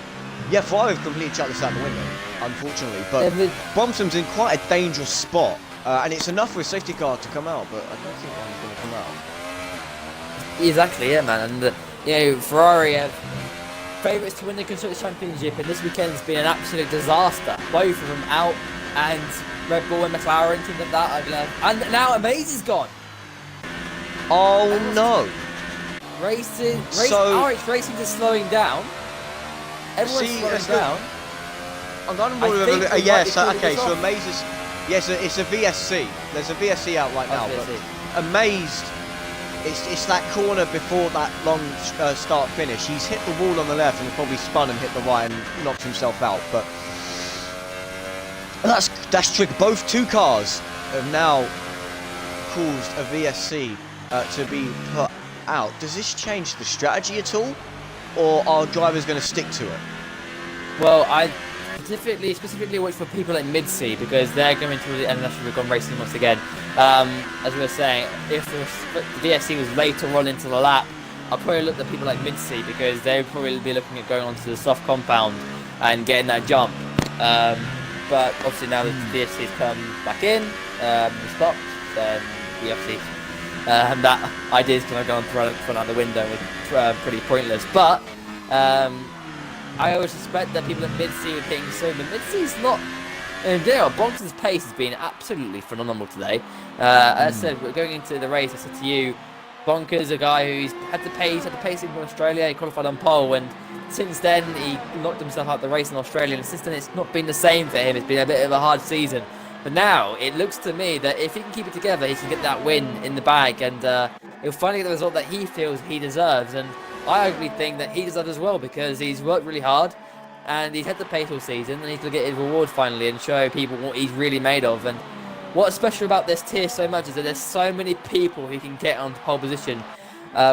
Yeah, Ferrari have completely shut this out the window, unfortunately. But Brompton's in quite a dangerous spot, and it's enough for a safety car to come out, but I don't think one's going to come out. Exactly, yeah, man. And you know, Ferrari have favourites to win the Constructors' Championship, and this weekend's been an absolute disaster. Both of them out, and Red Bull and McLaren, things like that. And now Amaze is gone. Oh no! RH Racing is slowing down. Everyone's slowing down. I'm going to so Amaze is... Yes, it's a VSC. There's a VSC out right now, but Amazed, it's that corner before that long start-finish. He's hit the wall on the left and has probably spun and hit the right and knocked himself out, but that's tricky. Both 2 cars have now caused a VSC to be put out. Does this change the strategy at all, or are drivers going to stick to it? Well, I specifically watch for people like Mid-C because they're going to the end of gone racing once again. As we were saying, if the VSC was later on into the lap, I'll probably look at people like Mid-C because they'll probably be looking at going onto the soft compound and getting that jump. But obviously now the VSC's come back in, stopped, then we obviously that idea is going to go and thrown out the window. It's pretty pointless. But I always suspect that people at Mid-C are getting so, but Mid-C's not. Bonkers' pace has been absolutely phenomenal today. As I said, we're going into the race. I said to you, Bonkers, a guy who's had the pace in Australia. He qualified on pole, and since then, he knocked himself out the race in Australia, and since then it's not been the same for him. It's been a bit of a hard season. But now, it looks to me that if he can keep it together, he can get that win in the bag, and he'll finally get the result that he feels he deserves. And I actually think that he deserves as well, because he's worked really hard, and he's had the pace all season, and he's going to get his reward finally and show people what he's really made of. And what's special about this tier so much is that there's so many people who can get on pole position.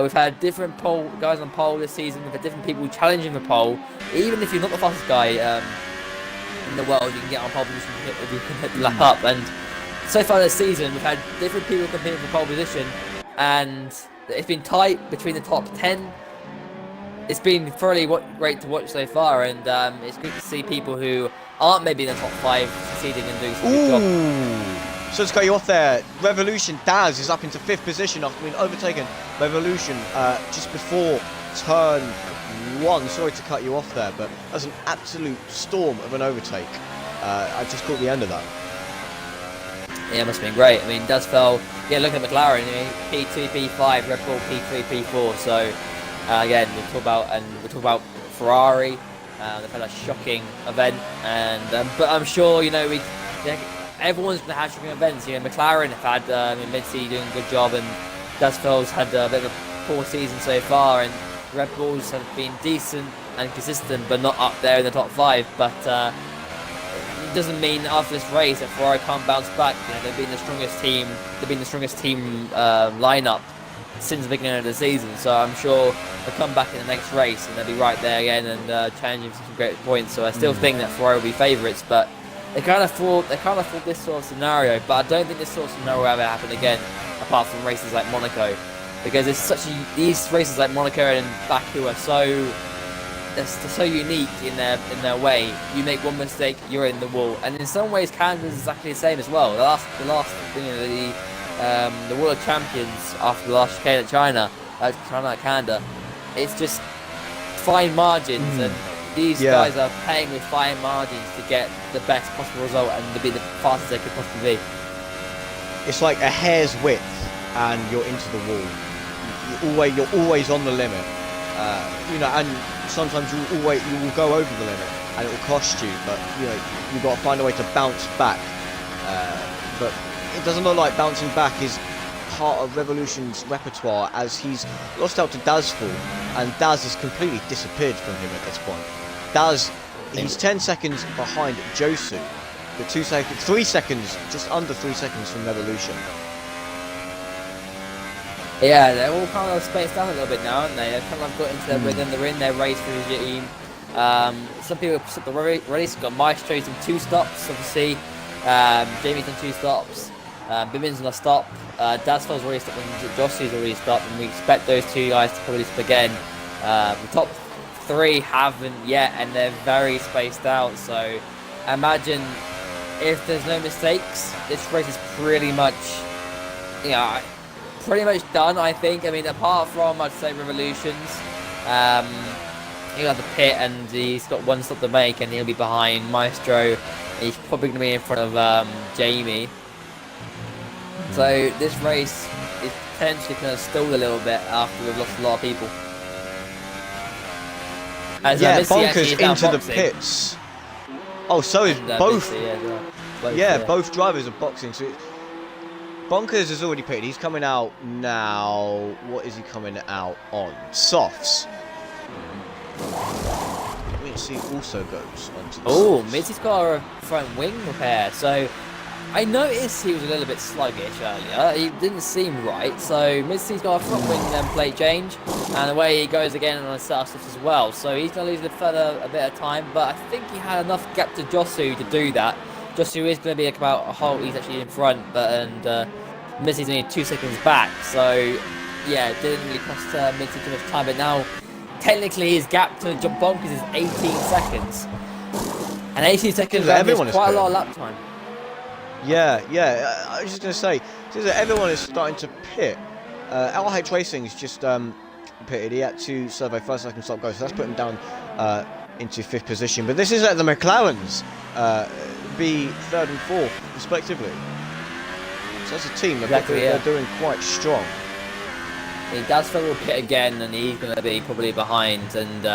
We've had different guys on pole this season. We've had different people challenging for pole. Even if you're not the fastest guy in the world, you can get on pole position if you can hit the lap up. And so far this season, we've had different people competing for pole position, and it's been tight between the top 10. It's been thoroughly great to watch so far, and it's good to see people who aren't maybe in the top 5 succeeding and doing some good job. So let's cut you off there. Revolution Daz is up into 5th position after being overtaken. Revolution just before turn 1. Sorry to cut you off there, but that's an absolute storm of an overtake. I just caught the end of that. Yeah, it must have been great. I mean, Daz fell. Yeah, look at McLaren. P2, P5, Red Bull, P3, P4. So again, we'll talk about Ferrari. They've had a shocking event, and but I'm sure everyone's going to have shocking events. McLaren have had Mitzi doing a good job, and Dazfeld's had a bit of a poor season so far, and Red Bulls have been decent and consistent, but not up there in the top 5. But it doesn't mean after this race that Ferrari can't bounce back. They've been the strongest team. They've been the strongest team lineup since the beginning of the season. So I'm sure they'll come back in the next race and they'll be right there again and challenging for some great points. So I still think that Ferrari will be favourites, but they can't afford this sort of scenario. But I don't think this sort of scenario will ever happen again, apart from races like Monaco, because these races like Monaco and Baku are they're so unique in their way. You make one mistake, you're in the wall, and in some ways Canada's exactly the same as well. The World Champions after the last chicane at Canada, it's just fine margins, and these guys are paying with fine margins to get the best possible result and to be the fastest they could possibly be. It's like a hair's width, and you're into the wall. You're always on the limit, and sometimes you will go over the limit, and it will cost you. But you've got to find a way to bounce back. But it doesn't look like bouncing back is part of Revolution's repertoire, as he's lost out to Dazful, and Daz has completely disappeared from him at this point. Daz, he's 10 seconds behind Josu, but 3 seconds, just under 3 seconds from Revolution. Yeah, they're all kind of spaced out a little bit now, aren't they? They've kind of got into their rhythm. They're in their race regime. Some people have stopped the race. Got Maestro's in 2 stops, obviously. Jamie's done 2 stops. Bimin's on a stop. Dazfeld's already stopped, and Jossi's already stopped, and we expect those 2 guys to probably stop again. The top 3 haven't yet, and they're very spaced out. So imagine if there's no mistakes, this race is pretty much done, I think. I mean, apart from, I'd say, Revolutions, he'll have the pit, and he's got 1 stop to make, and he'll be behind Maestro. He's probably going to be in front of Jamie. So this race is potentially going to stall a little bit after we've lost a lot of people. As Bonkers into the pits. Oh, so is both. Both drivers are boxing. So Bonkers has already pitted. He's coming out now. What is he coming out on? Softs. Mitzi also goes onto the softs. Mitzi's got a front wing repair. So I noticed he was a little bit sluggish earlier. He didn't seem right. So Mitzi's got a front wing plate change, and away he goes again on a set of softs as well. So he's going to lose a bit of time, but I think he had enough gap to Josu to do that. Josu is going to be about a hole. He's actually in front, and Mitzi's only 2 seconds back. So yeah, it didn't really cost Mitzi too much time. But now, technically, his gap to Bonkers is 18 seconds, and 18 seconds is quite a lot of lap time. Yeah. I was just going to say, since everyone is starting to pit, LH Racing's just pitted. He had to survey first, second stop go, so that's put him down into 5th position. But this is at the McLarens be 3rd and 4th respectively. So that's a team they're doing quite strong. He does will pit again, and he's going to be probably behind. And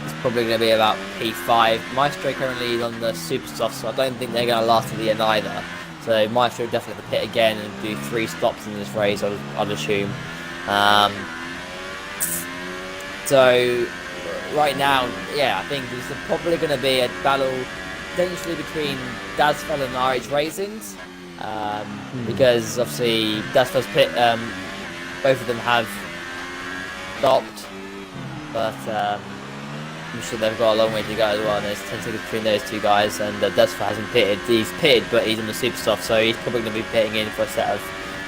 it's probably going to be about P5. Maestro currently is on the super soft, so I don't think they're going to last to the end either. So Maestro definitely pit again and do 3 stops in this race, I'd assume. So right now, yeah, I think there's probably going to be a battle potentially between Dasfell and RH Racings, because obviously Dasfell's pit, both of them have stopped, but I'm sure they've got a long way to go as well, and there's 10 seconds between those two guys, and Dasfell hasn't pitted. He's pitted, but he's on the super soft, so he's probably going to be pitting in for a set of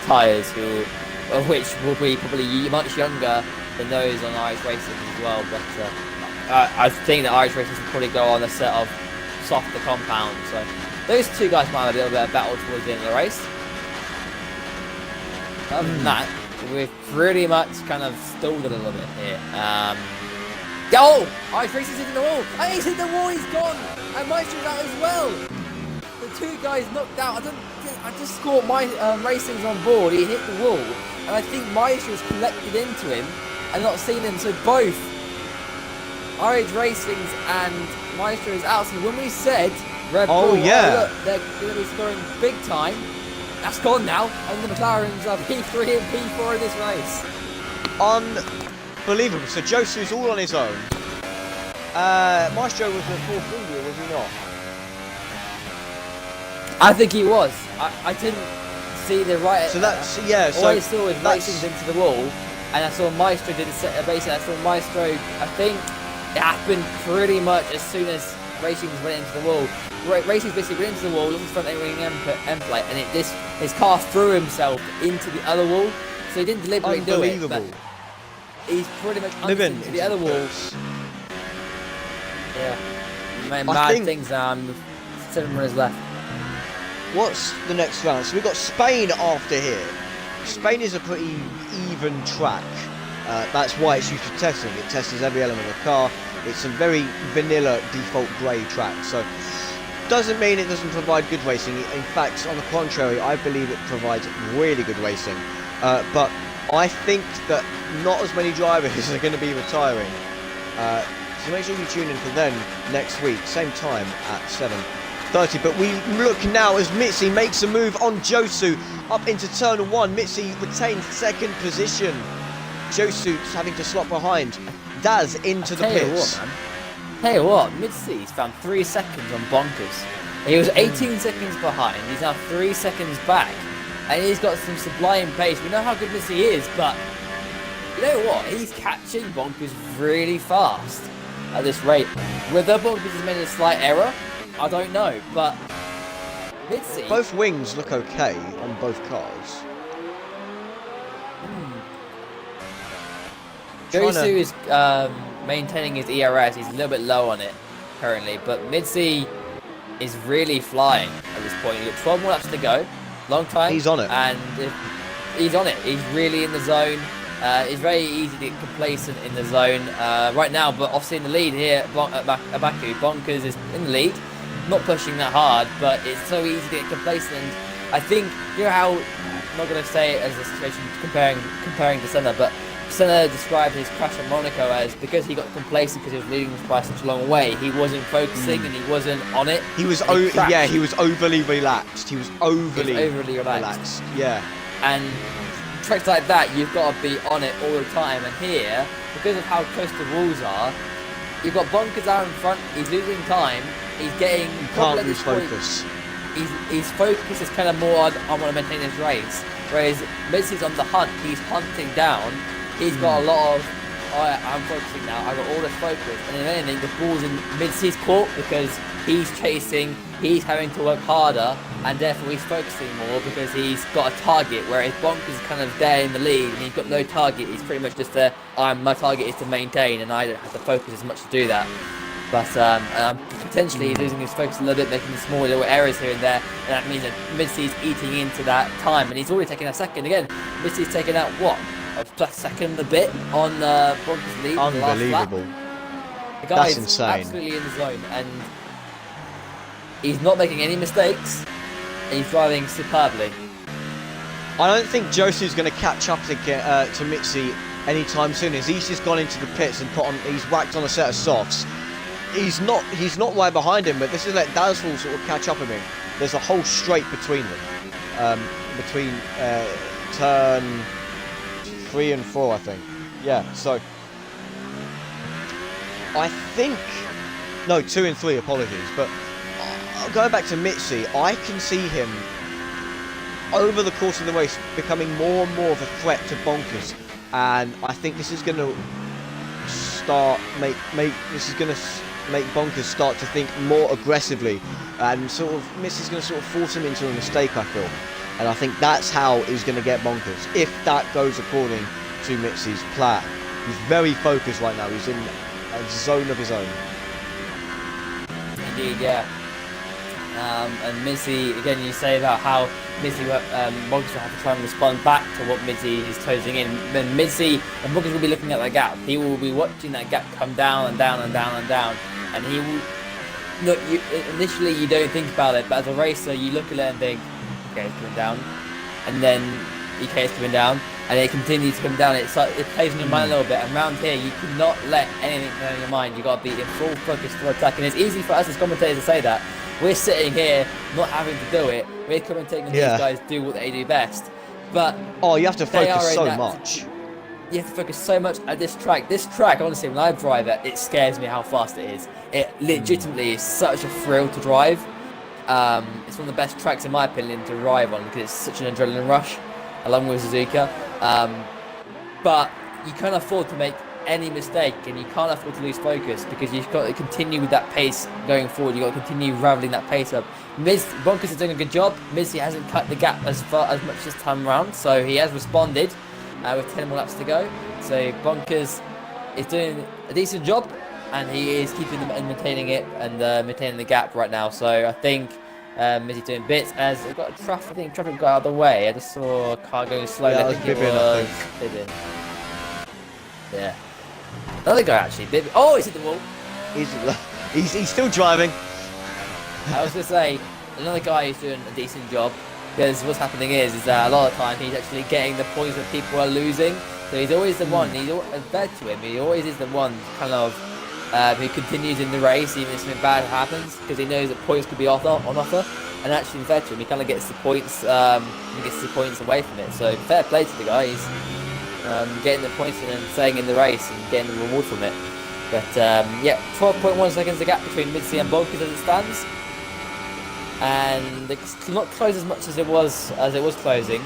tyres, which will be probably much younger than those on RH Racing as well, but I think that RH Racing will probably go on a set of softer compound, so those two guys might have a little bit of battle towards the end of the race. Other than that, we've pretty much kind of stalled a little bit here. Oh! RH Racing's hitting the wall! And he's hit the wall, he's gone! And Maestro's out as well! The two guys knocked out. I just caught my Racing's on board, he hit the wall, and I think Maestro's collected into him and not seen him, so both RH Racing's and Maestro is out. So when we said Red Bull, look, they're going to be scoring big time, that's gone now, and the McLarens are P3 and P4 in this race. Unbelievable. So Josu's all on his own. Maestro was the fourth wheeler, was he not? I think he was. I didn't see the right. So that's all I saw was Racing's into the wall, and I saw Maestro did a base. I saw Maestro. I think it happened pretty much as soon as Racing's went into the wall. Racing's basically went into the wall, lost his front wing end plate, and his car threw himself into the other wall. So he didn't deliberately do it, but he's pretty much into the other wall. Yeah, mad things. 7 runners left. What's the next round? So we've got Spain after here. Spain is a pretty even track. That's why it's used for testing. It tests every element of the car. It's a very vanilla default grey track. So doesn't mean it doesn't provide good racing. In fact, on the contrary, I believe it provides really good racing. But I think that not as many drivers are going to be retiring. So make sure you tune in for them next week, same time at 7:30. But we look now as Mitzi makes a move on Josu up into turn 1. Mitzi retains second position. Josu's having to slot behind. Daz into the pits. Tell you what, Mitzi's found 3 seconds on Bonkers. He was 18 seconds behind. He's now 3 seconds back, and he's got some sublime pace. We know how good Mitzi is, but you know what? He's catching Bonkers really fast at this rate. Whether Bonkers has made a slight error, I don't know, but Mitzi... Both wings look okay on both cars. Josu is maintaining his ERS. He's a little bit low on it currently, but Mitzi is really flying at this point. He's got 12 more laps to go. Long time. He's on it. And he's on it. He's really in the zone. It's very easy to get complacent in the zone right now, but obviously in the lead here at Baku, Bonkers is in the lead. Not pushing that hard, but it's so easy to get complacent. And I think, you know how, I'm not going to say it as a situation comparing to Senna, but Senna described his crash at Monaco as because he got complacent because he was leading by such a long way, he wasn't focusing and he wasn't on it. He was he was overly relaxed. He was overly relaxed. Yeah. And tracks like that, you've got to be on it all the time. And here, because of how close the walls are, you've got Bonkers out in front. He's losing time. He's getting... Can't lose focus. His focus is kind of more on, I want to maintain this race. Whereas Mitzi's on the hunt. He's hunting down. He's got a lot of, I'm focusing now, I've got all this focus. And if anything, the ball's in Mitzi's court because he's chasing, he's having to work harder, and therefore he's focusing more because he's got a target, whereas Bonkers is kind of there in the lead and he's got no target. He's pretty much just there, my target is to maintain and I don't have to focus as much to do that. But potentially he's losing his focus a little bit, making small little errors here and there, and that means that Mitzi's eating into that time, and he's already taken a second. Again, Mitzi's taken out what? A second a bit on Bonkers' lead. Unbelievable. The guy is insane. Absolutely in the zone, and he's not making any mistakes. He's driving superbly. I don't think Josu's going to catch up to Mitzi anytime soon. As he's just gone into the pits and he's whacked on a set of softs. He's not right behind him, but this is let Dasfall sort of catch up with him. There's a whole straight between them, between turn 3 and 4, I think. Yeah, so I think no 2 and 3. Apologies, but going back to Mitzi, I can see him over the course of the race becoming more and more of a threat to Bonkers, and I think this is going to make Bonkers start to think more aggressively, and sort of Mitzi's going to sort of force him into a mistake, I feel, and I think that's how he's going to get Bonkers if that goes according to Mitzi's plan. He's very focused right now. He's in a zone of his own. Indeed, yeah. And Mitzi, again, you say about how Mitzi, Bonkers will have to try and respond back to what Mitzi is closing in. Then Mitzi and Bonkers will be looking at that gap. He will be watching that gap come down and down and down and down. And he will. Look, initially you don't think about it, but as a racer, you look at it and think, okay, it's coming down, and then okay, it's coming down, and it continues to come down. It plays in your mind a little bit. And around here, you cannot let anything go in your mind. You got to be in full focus to attack. And it's easy for us as commentators to say that. We're sitting here not having to do it. We're commentating on these guys do what they do best. But you have to focus so much. You have to focus so much at this track. This track, honestly, when I drive it, it scares me how fast it is. It legitimately is such a thrill to drive. It's one of the best tracks, in my opinion, to drive on because it's such an adrenaline rush, along with Suzuka. But you can't afford to make any mistake, and you can't afford to lose focus because you've got to continue with that pace going forward. You've got to continue raveling that pace up. Bonkers is doing a good job. Mitzi hasn't cut the gap as much this time around, so he has responded with 10 more laps to go. So Bonkers is doing a decent job, and he is keeping them and maintaining it and maintaining the gap right now. So I think Mitzi's doing bits. As I've got traffic got out of the way. I just saw a car going slowly. Yeah, I think it was Bibbin. Yeah. Another guy actually. Bibbin. Oh, he's hit the wall. He's still driving. I was going to say, another guy who's doing a decent job, because what's happening is that a lot of the time he's actually getting the points that people are losing. So he's always the one, compared to him, he always is the one kind of who continues in the race even if something bad happens, because he knows that points could be on offer. And actually, fair to him, he kind of gets the points, away from it. So fair play to the guy. He's getting the points and then staying in the race and getting the reward from it. But yeah, 12.1 seconds the gap between Mitzi and Bonkers as it stands. And it's not close as much as it was closing,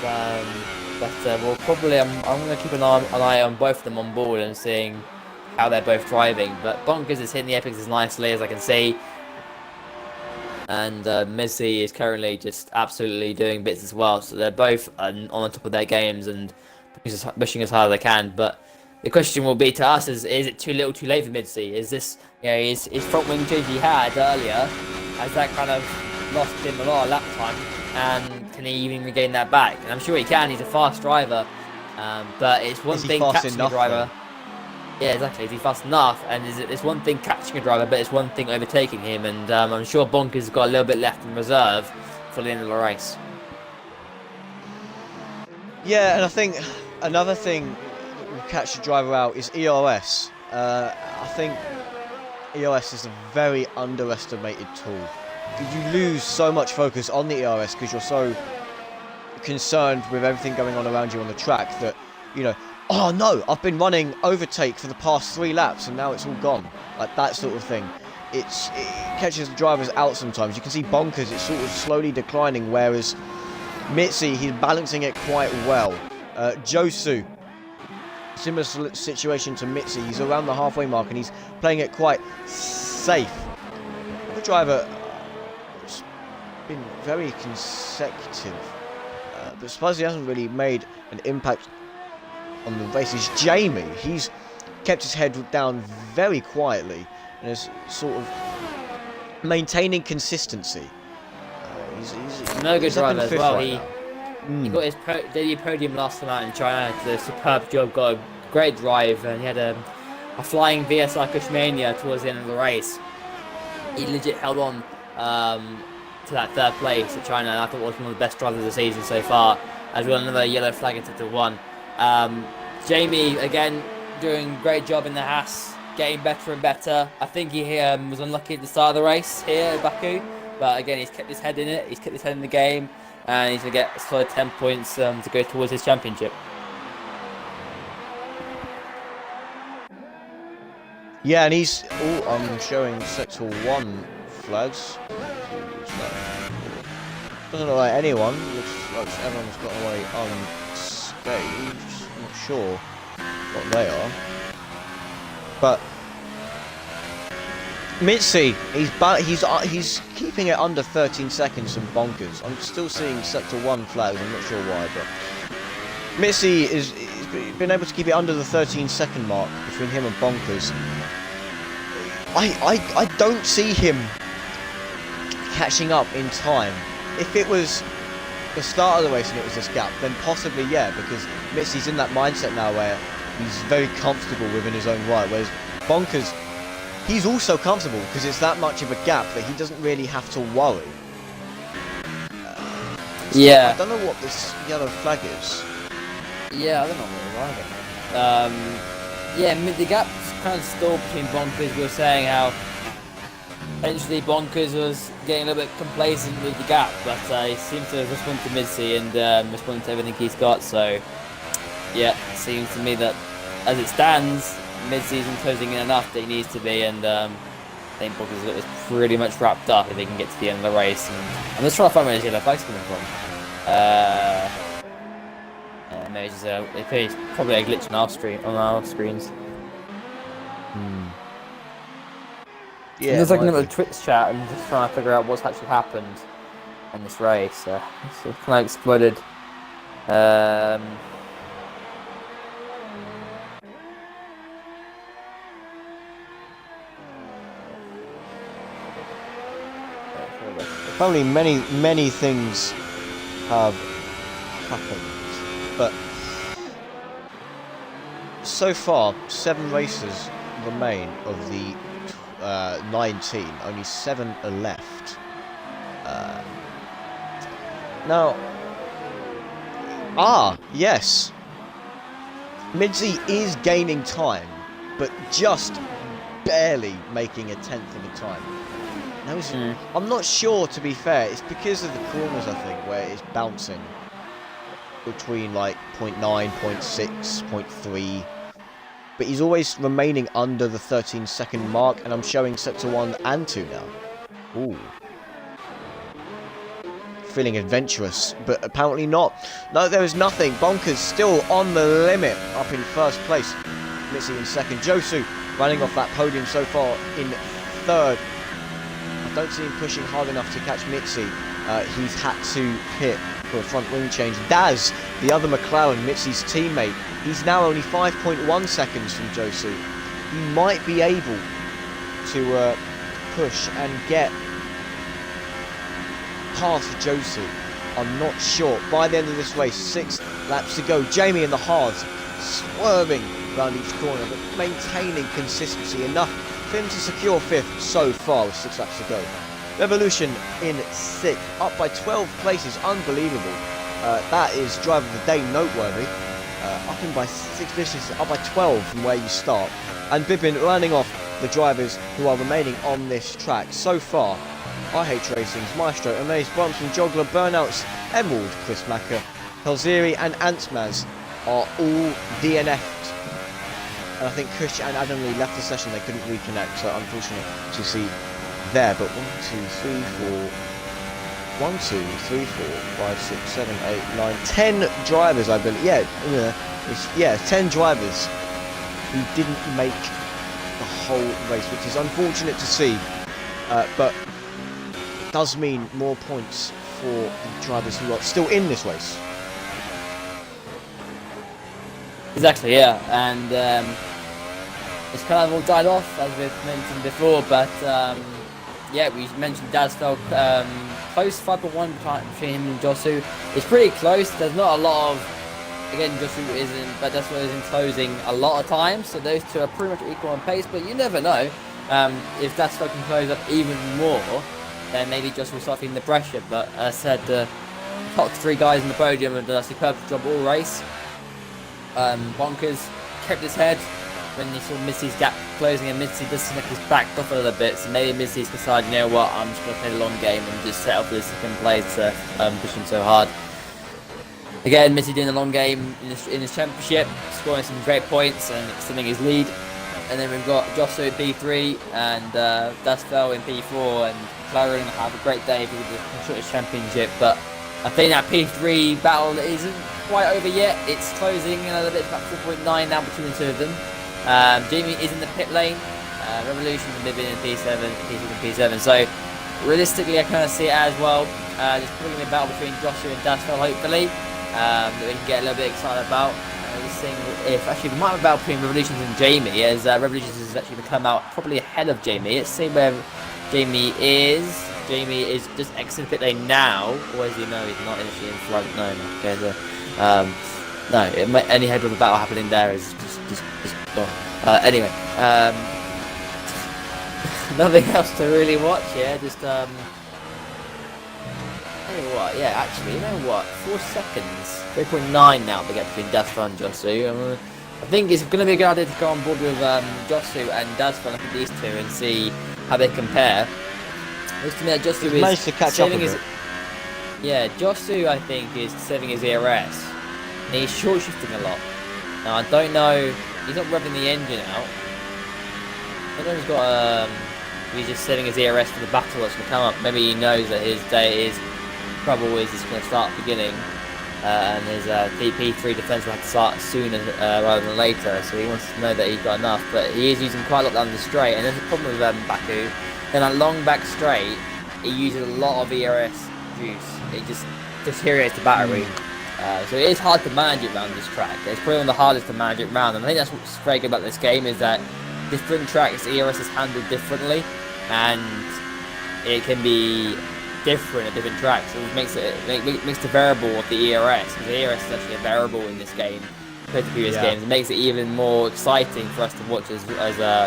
but we'll probably I'm going to keep an eye on both of them on board and seeing how they're both driving. But Bonkers is hitting the apex as nicely as I can see, and Mitzi is currently just absolutely doing bits as well. So they're both on the top of their games and pushing as hard as they can. But the question will be to us: is it too little, too late for Mitzi? Is this, his front wing change he had earlier? Has that kind of lost him a lot of lap time, and can he even regain that back? And I'm sure he can. He's a fast driver, but it's one thing catching a driver. Yeah, exactly. Is he fast enough? And it's one thing catching a driver, but it's one thing overtaking him. And I'm sure Bonkers has got a little bit left in reserve for the end of the race. Yeah, and I think another thing that will catch the driver out is EOS. I think EOS is a very underestimated tool. You lose so much focus on the EOS because you're so concerned with everything going on around you on the track that, oh no, I've been running overtake for the past 3 laps and now it's all gone. Like that sort of thing. It catches the drivers out sometimes. You can see Bonkers, it's sort of slowly declining, whereas Mitzi, he's balancing it quite well. Josu, similar situation to Mitzi. He's around the halfway mark and he's playing it quite safe. The driver has been very consecutive, but suppose he hasn't really made an impact on the races. Jamie, he's kept his head down very quietly and is sort of maintaining consistency. He's another good driver as well. Right he got his debut podium last time out in China. Did a superb job. Got a great drive, and he had a flying VSR Kushmania towards the end of the race. He legit held on to that 3rd place at China, and I thought was one of the best drivers of the season so far. As well, another yellow flag in sector 1. Jamie, again, doing a great job in the Haas, getting better and better. I think he was unlucky at the start of the race here at Baku, but again, he's kept his head in it, he's kept his head in the game, and he's going to get a solid 10 points to go towards his championship. Yeah, and he's showing sector 1 flags. Doesn't look like anyone. Looks like everyone's got away unscathed. I'm not sure what they are. But Mitzi, he's keeping it under 13 seconds from Bonkers. I'm still seeing sector 1 flags. I'm not sure why, but Mitzi is been able to keep it under the 13-second mark between him and Bonkers. I don't see him catching up in time. If it was the start of the race and it was this gap, then possibly, yeah, because Mitzi's in that mindset now where he's very comfortable within his own right, whereas Bonkers, he's also comfortable because it's that much of a gap that he doesn't really have to worry. Yeah. I don't know what this yellow flag is. Yeah, I don't know what either. Yeah, the gap's kind of stalled between Bonkers. We were saying how eventually Bonkers was getting a little bit complacent with the gap, but he seems to have responded to Mitzi and responded to everything he's got. So, yeah, it seems to me that as it stands, Mitzi isn't closing in enough that he needs to be, and I think Bonkers is pretty much wrapped up if he can get to the end of the race. And I'm just trying to find where his yellow flag's coming from. Maybe it's probably a glitch on our screens. Yeah, there's like another Twitch chat and just trying to figure out what's actually happened in this race. It's kind of exploded. Apparently many things have happened, but so far 7 races remain of the 19. Only 7 are left. Now, yes, Midzi is gaining time, but just barely making a tenth of a time. Now, I'm not sure, to be fair. It's because of the corners, I think, where it's bouncing between like 0.9, 0.6, 0.3. But he's always remaining under the 13-second mark, and I'm showing sector 1 and 2 now. Ooh. Feeling adventurous, but apparently not. No, there is nothing. Bonkers still on the limit, up in first place. Mitzi in second. Josu running off that podium so far in third. I don't see him pushing hard enough to catch Mitzi. He's had to pit for a front wing change. Daz, the other McLaren, Mitzi's teammate, he's now only 5.1 seconds from Josu. He might be able to push and get past Josu. I'm not sure. By the end of this race, 6 laps to go. Jamie in the hards, swerving around each corner, but maintaining consistency enough for him to secure 5th so far with 6 laps to go. Revolution in 6th, up by 12 places, unbelievable. That is driver of the day noteworthy. Up in by 6 positions, up by 12 from where you start. And Bibbin running off the drivers who are remaining on this track. So far, IH Racing's Maestro, Amaze, Bronson, Joggler, Burnouts, Emerald, Chris Macker, Pelzeri and Antsmaz are all DNF'd. And I think Kush and Adam Lee left the session, they couldn't reconnect, so unfortunate to see there. But 1, 2, 3, 4, 1, 2, 3, 4, 5, 6, 7, 8, 9, 10 drivers, I believe. Yeah, 10 drivers who didn't make the whole race, which is unfortunate to see, but does mean more points for the drivers who are still in this race. Exactly, yeah, and it's kind of all died off, as we've mentioned before, but yeah, we mentioned Daz fell close, 5.1 between him and Josu. It's pretty close. There's not a lot of, again, Josu isn't, but Daz isn't closing a lot of times, so those two are pretty much equal on pace, but you never know. If Daz can close up even more, then maybe Josu will start feeling the pressure, but as I said, the top 3 guys in the podium have done a superb job all race. bonkers, kept his head when he saw Missy's gap closing, and Missy does seem like he's backed off a little bit, so maybe Missy's decided, you know what, I'm just going to play the long game and just settle for the second place, pushing so hard. Again, Missy doing the long game in his championship, scoring some great points and extending his lead. And then we've got Josu in P3 and Dustfell in P4, and Clara going to have a great day for the Constructors Championship, but I think that P3 battle isn't quite over yet. It's closing a little bit. It's about 4.9 now between the two of them. Jamie is in the pit lane. Revolution living in P7, P6 and P7. So realistically, I kind of see it as well. There's probably a battle between Joshua and Dashfell, hopefully, that we can get a little bit excited about. Just seeing if actually we might have a battle between Revolutions and Jamie, as Revolutions has actually come out probably ahead of Jamie. Let's see where Jamie is. Jamie is just exiting pit lane now, or is he? No, he's not actually in front. No. Okay, so, no, any hope of a battle happening there is just gone. Anyway, nothing else to really watch here. Just tell you what, yeah, actually, you know what? 4 seconds, 3.9 now to get between Dasfan and Josu. I think it's going to be a good idea to go on board with Josu and Dasfan, look at these two and see how they compare. Looks to me like Josu is managed to catch up a bit. Yeah, Josu, I think, is saving his ERS. And he's short shifting a lot. Now, I don't know, he's not revving the engine out. I don't know if he's got, he's just setting his ERS for the battle that's going to come up. Maybe he knows that his day is, trouble is just going to start beginning. And his P3 defense will have to start sooner rather than later. So he wants to know that he's got enough. But he is using quite a lot down the straight. And there's a problem with Baku. Then that long back straight, he uses a lot of ERS juice. It just deteriorates the battery. So it is hard to manage it around this track. It's probably one of the hardest to manage it around, and I think that's what's very good about this game, is that different tracks ERS is handled differently, and it can be different at different tracks. It makes the variable of the ERS, because the ERS is actually a variable in this game compared to previous games. It makes it even more exciting for us to watch as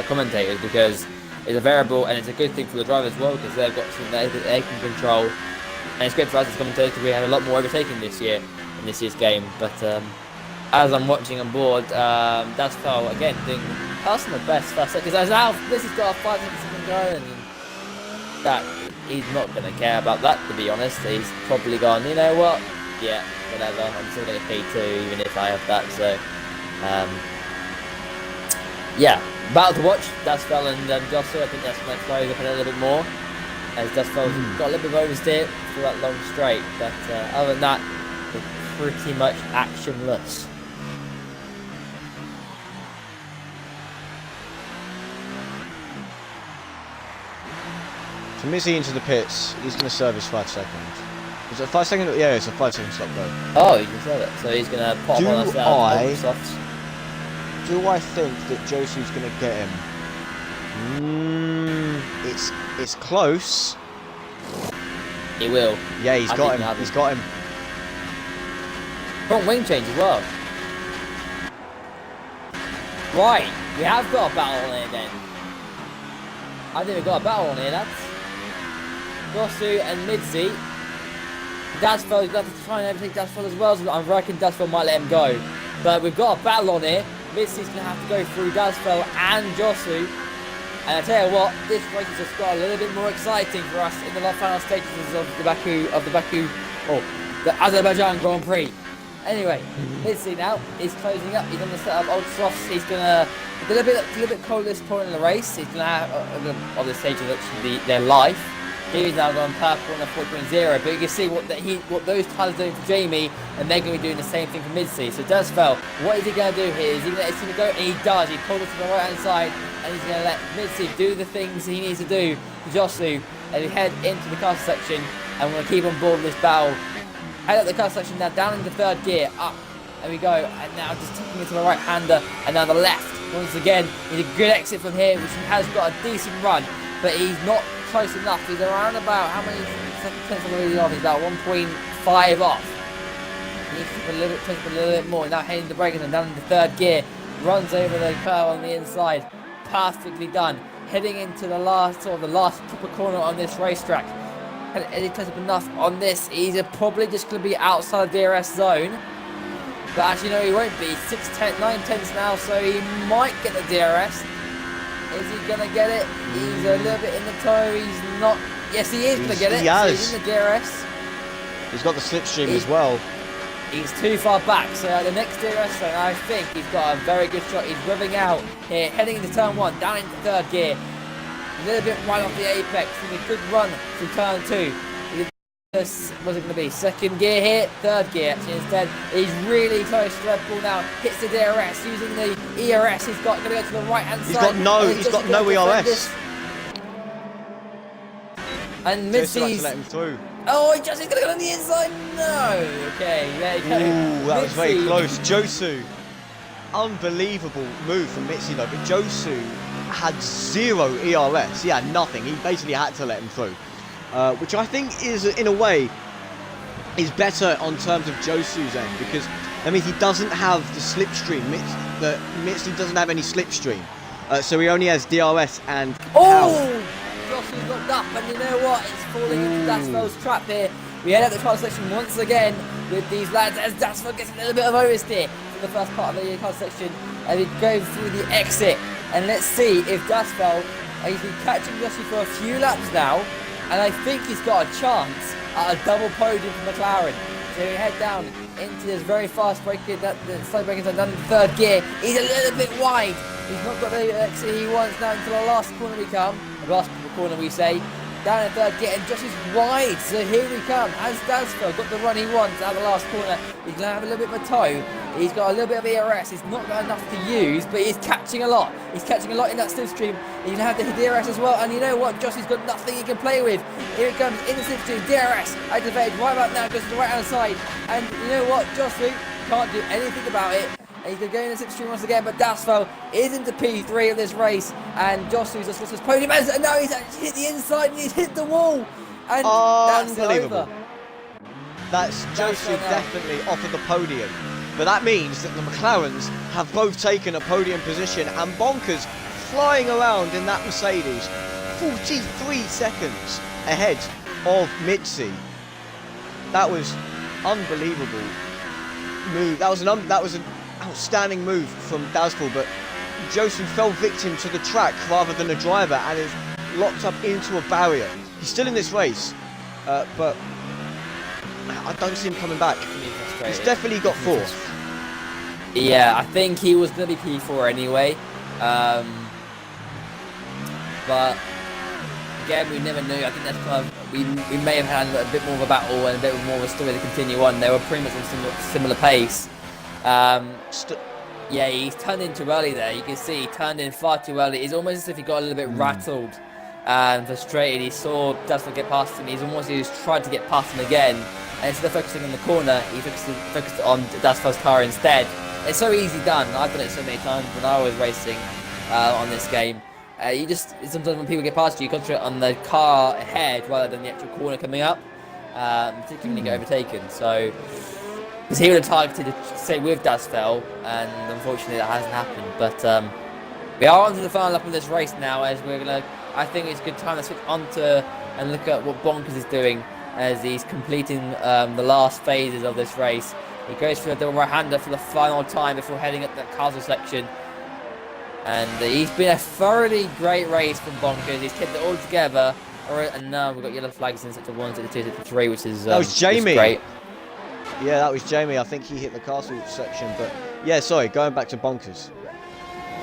commentators, because it's a variable, and it's a good thing for the drivers as well, because they've got something that they can control. And it's great for us as commentators, because we had a lot more overtaking this year in this year's game. But as I'm watching on board, Dasfell again doing personal best first second, because as now this has got a 5 seconds to go, and that he's not going to care about that, to be honest. He's probably gone, you know what? Yeah, whatever. I'm still going to P2 even if I have that. So yeah, battle to watch. Dasfell and Joshua. I think that's going to close up a little bit more, as Dasfell's got a little bit of oversteer for that long straight. But other than that, they're pretty much actionless. So Mizzy into the pits. He's going to serve his 5 seconds. Is it a 5 second? Yeah, it's a 5 second stop though. Oh, he can serve it. So he's going to pop on us softs. Do I think that Josie's going to get him? It's close. He will. Yeah, he's got him. He's got him. Front wing change as well. Right, we have got a battle on here then. I think we've got a battle on here, lads. Gosu and Midzi. Dasfell's got to try and overtake Dasfell as well, so I reckon Dasfell might let him go. But we've got a battle on here. Midzi's going to have to go through Dasfell and Josu. And I tell you what, this race has just got a little bit more exciting for us in the final stages of the Azerbaijan Grand Prix. Anyway, Midzi now is closing up. He's on the set of old softs. He's gonna a little bit cold at this point in the race. He's gonna have on the stage of actually their life. He's now going purple on the 4.0, but you can see what those tires are doing for Jamie, and they're going to be doing the same thing for Midzi. So Dasfell, what is he going to do here? Is he going to go? And he does. He pulled it to the right hand side, and he's going to let Midzi do the things he needs to do to Josu, and we head into the car section, and we're going to keep on board with this battle. Head up the car section now, down into third gear, up, and we go, and now just taking it to the right hander, and now the left. Once again, he's a good exit from here, which he has got a decent run, but he's not close enough. He's around about, how many seconds off? He's about 1.5 off. He needs to put a little bit more. Now heading the brakes and down into third gear, runs over the curve on the inside, perfectly done. Heading into the last proper corner on this racetrack. Is he close up enough on this? He's probably just going to be outside the DRS zone. But actually, no, he won't be. 9 tenths now, so he might get the DRS. Is he going to get it? He's a little bit in the toe. He's not. Yes, he is going to get it. He has. So he's in the DRS. He's got the slipstream as well. He's too far back, so the next DRS zone, I think he's got a very good shot. He's revving out here, heading into turn 1, down into third gear. A little bit right off the apex, and a good run through turn 2. What's it going to be? Second gear here, third gear actually instead. He's really close to Red Bull now. Hits the DRS using the ERS. He's got going to go to the right hand side. He's got no ERS. And Mitzi's let him through. Oh, he's going to go on the inside. No. Okay, there you go. Ooh, that was very close. Josu. Unbelievable move from Mitzi though. But Josu had 0 ERS. He had nothing. He basically had to let him through. Which I think is, in a way, is better on terms of Josu's end. Because, that means he doesn't have the slipstream. Mitzi doesn't have any slipstream. So he only has DRS and power. Josu's looked up, and you know what? It's falling into Dasfel's trap here. We head up the car section once again with these lads as Dasfel gets a little bit of oversteer for the first part of the car section as he goes through the exit. And let's see if Dasfel, he's been catching Josu for a few laps now, and I think he's got a chance at a double podium for McLaren. So we head down into this very fast braking, slow braking zone down in third gear. He's a little bit wide. He's not got the exit he wants now into the last corner we come. The last corner we say. Down in third gear, and Josh is wide, so here we come. As Dasfel got the run he wants out of the last corner, he's going to have a little bit of a toe. He's got a little bit of ERS. He's not got enough to use, but he's catching a lot. He's catching a lot in that slipstream. He's going to have the DRS as well, and you know what? Josh has got nothing he can play with. Here it comes in the slipstream. DRS activated right about now, goes to the right hand side, and you know what? Josh can't do anything about it. And he's going to go in the slipstream once again, but Dasfel is into P3 of this race, and Josu's just lost his podium, and now he's actually hit the inside and he's hit the wall, and that's unbelievable. over. That's Josu definitely off of the podium, but that means that the McLarens have both taken a podium position, and Bonkers flying around in that Mercedes, 43 seconds ahead of Mitzi. That was unbelievable move. That was an outstanding move from Dasfel, but Josu fell victim to the track rather than a driver and is locked up into a barrier. He's still in this race, but I don't see him coming back. He's definitely got fourth. Yeah, I think he was going to be P4 anyway, but again, we never knew. I think that's kind of, we may have had a bit more of a battle and a bit more of a story to continue on. They were pretty much on similar pace. Yeah, he's turned in too early there. You can see he turned in far too early. It's almost as if he got a little bit rattled and frustrated. He saw Dasfel get past him. He was trying to get past him again. And instead of focusing on the corner, he focused on Dasfel's car instead. It's so easy done. I've done it so many times when I was racing on this game. Sometimes when people get past you concentrate on the car ahead rather than the actual corner coming up, particularly when you get overtaken. So, because he would have targeted to stay with Dasfel, and unfortunately that hasn't happened. But we are on to the final lap of this race now, as we're gonna. I think it's a good time to switch on to and look at what Bonkers is doing as he's completing the last phases of this race. He goes for the double right-hander for the final time before heading up the castle section. And he's been a thoroughly great race from Bonkers. He's kept it all together. And now we've got yellow flags in sector 1, sector 2, sector 3, which is that was Jamie. Great. Yeah, that was Jamie. I think he hit the castle section. But yeah, sorry, going back to Bonkers.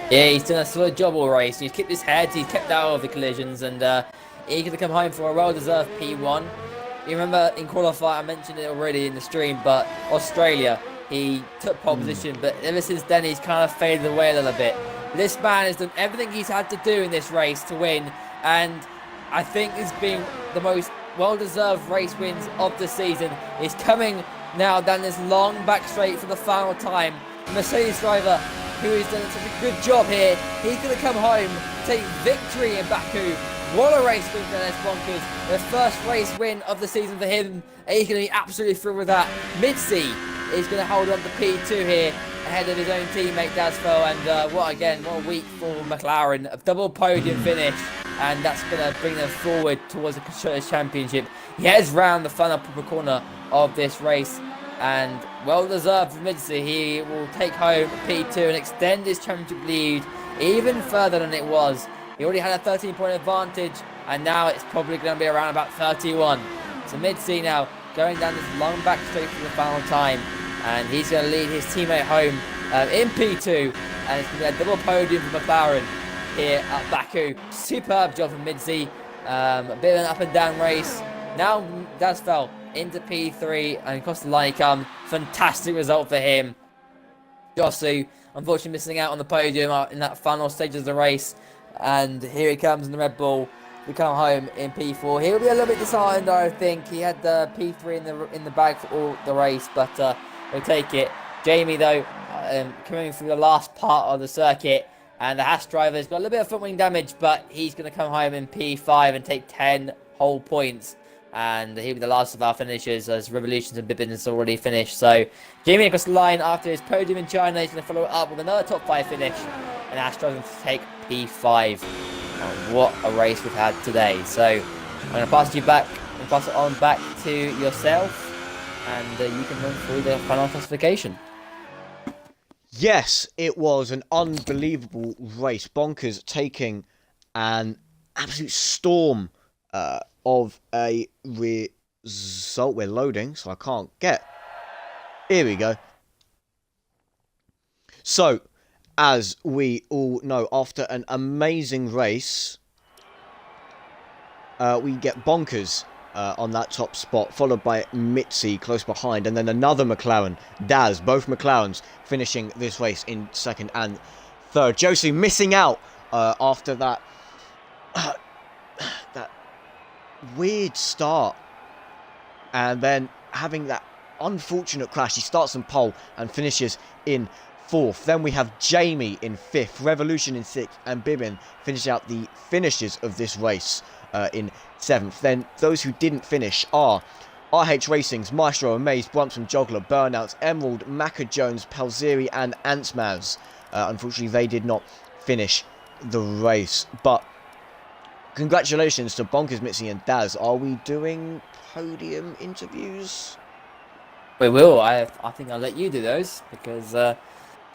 Yeah, he's done a solid job all race. He's kept his head, he's kept out of the collisions, and he's going to come home for a well-deserved P1. You remember in qualifying, I mentioned it already in the stream, but Australia, he took pole position, but ever since then he's kind of faded away a little bit. This man has done everything he's had to do in this race to win, and I think it's been the most well-deserved race wins of the season. He's coming now down this long back straight for the final time. The Mercedes driver, who has done such a good job here, he's going to come home, take victory in Baku. What a race win for Les Bonkers. The first race win of the season for him. He's going to be absolutely thrilled with that. Mitzi is going to hold on to P2 here ahead of his own teammate Dasfel. And what a week for McLaren. A double podium finish. And that's going to bring them forward towards the Constructors' Championship. He heads round the final proper corner of this race. and well deserved for Midsi. He will take home P2 and extend his championship lead even further than it was. He already had a 13-point advantage, and now it's probably going to be around about 31. So Midsi now going down this long back straight for the final time, and he's going to lead his teammate home in P2, and it's going to be a double podium for McLaren here at Baku. Superb job from Midsi. A bit of an up and down race. Now Daz fell into P3 and across the line he comes. Fantastic result for him. Josu unfortunately missing out on the podium in that final stage of the race, and here he comes in the Red Bull. We come home in P4. He'll be a little bit disheartened, I think. He had the P3 in the bag for all the race, but he'll take it. Jamie though, coming through the last part of the circuit, and the Haas driver's got a little bit of foot wing damage, but he's going to come home in P5 and take 10 whole points. And he'll be the last of our finishers, as Revolutions and Bibbins already finished. So Jamie across the line after his podium in China. He's going to follow it up with another top 5 finish, and Haas driving to take P5. What a race we've had today. So I'm going to pass it on back to yourself, and you can run through the final classification. Yes, it was an unbelievable race. Bonkers taking an absolute storm of a result. We're loading, so I can't get. Here we go. So, as we all know, after an amazing race, we get Bonkers on that top spot, followed by Mitzi close behind, and then another McLaren, Daz, both McLarens finishing this race in second and third. Josie missing out after that that weird start, and then having that unfortunate crash. He starts on pole and finishes in fourth. Then we have Jamie in fifth, Revolution in sixth, and Bibbin finish out the finishes of this race in seventh. Then those who didn't finish are RH Racing's Maestro, Amaze, Brumson, Joggler, Burnouts, Emerald, Macca Jones, Pelzeri, and Antsmaz. Unfortunately, they did not finish the race. But congratulations to Bonkers, Mitzi, and Daz. Are we doing podium interviews? We will. I think I'll let you do those, because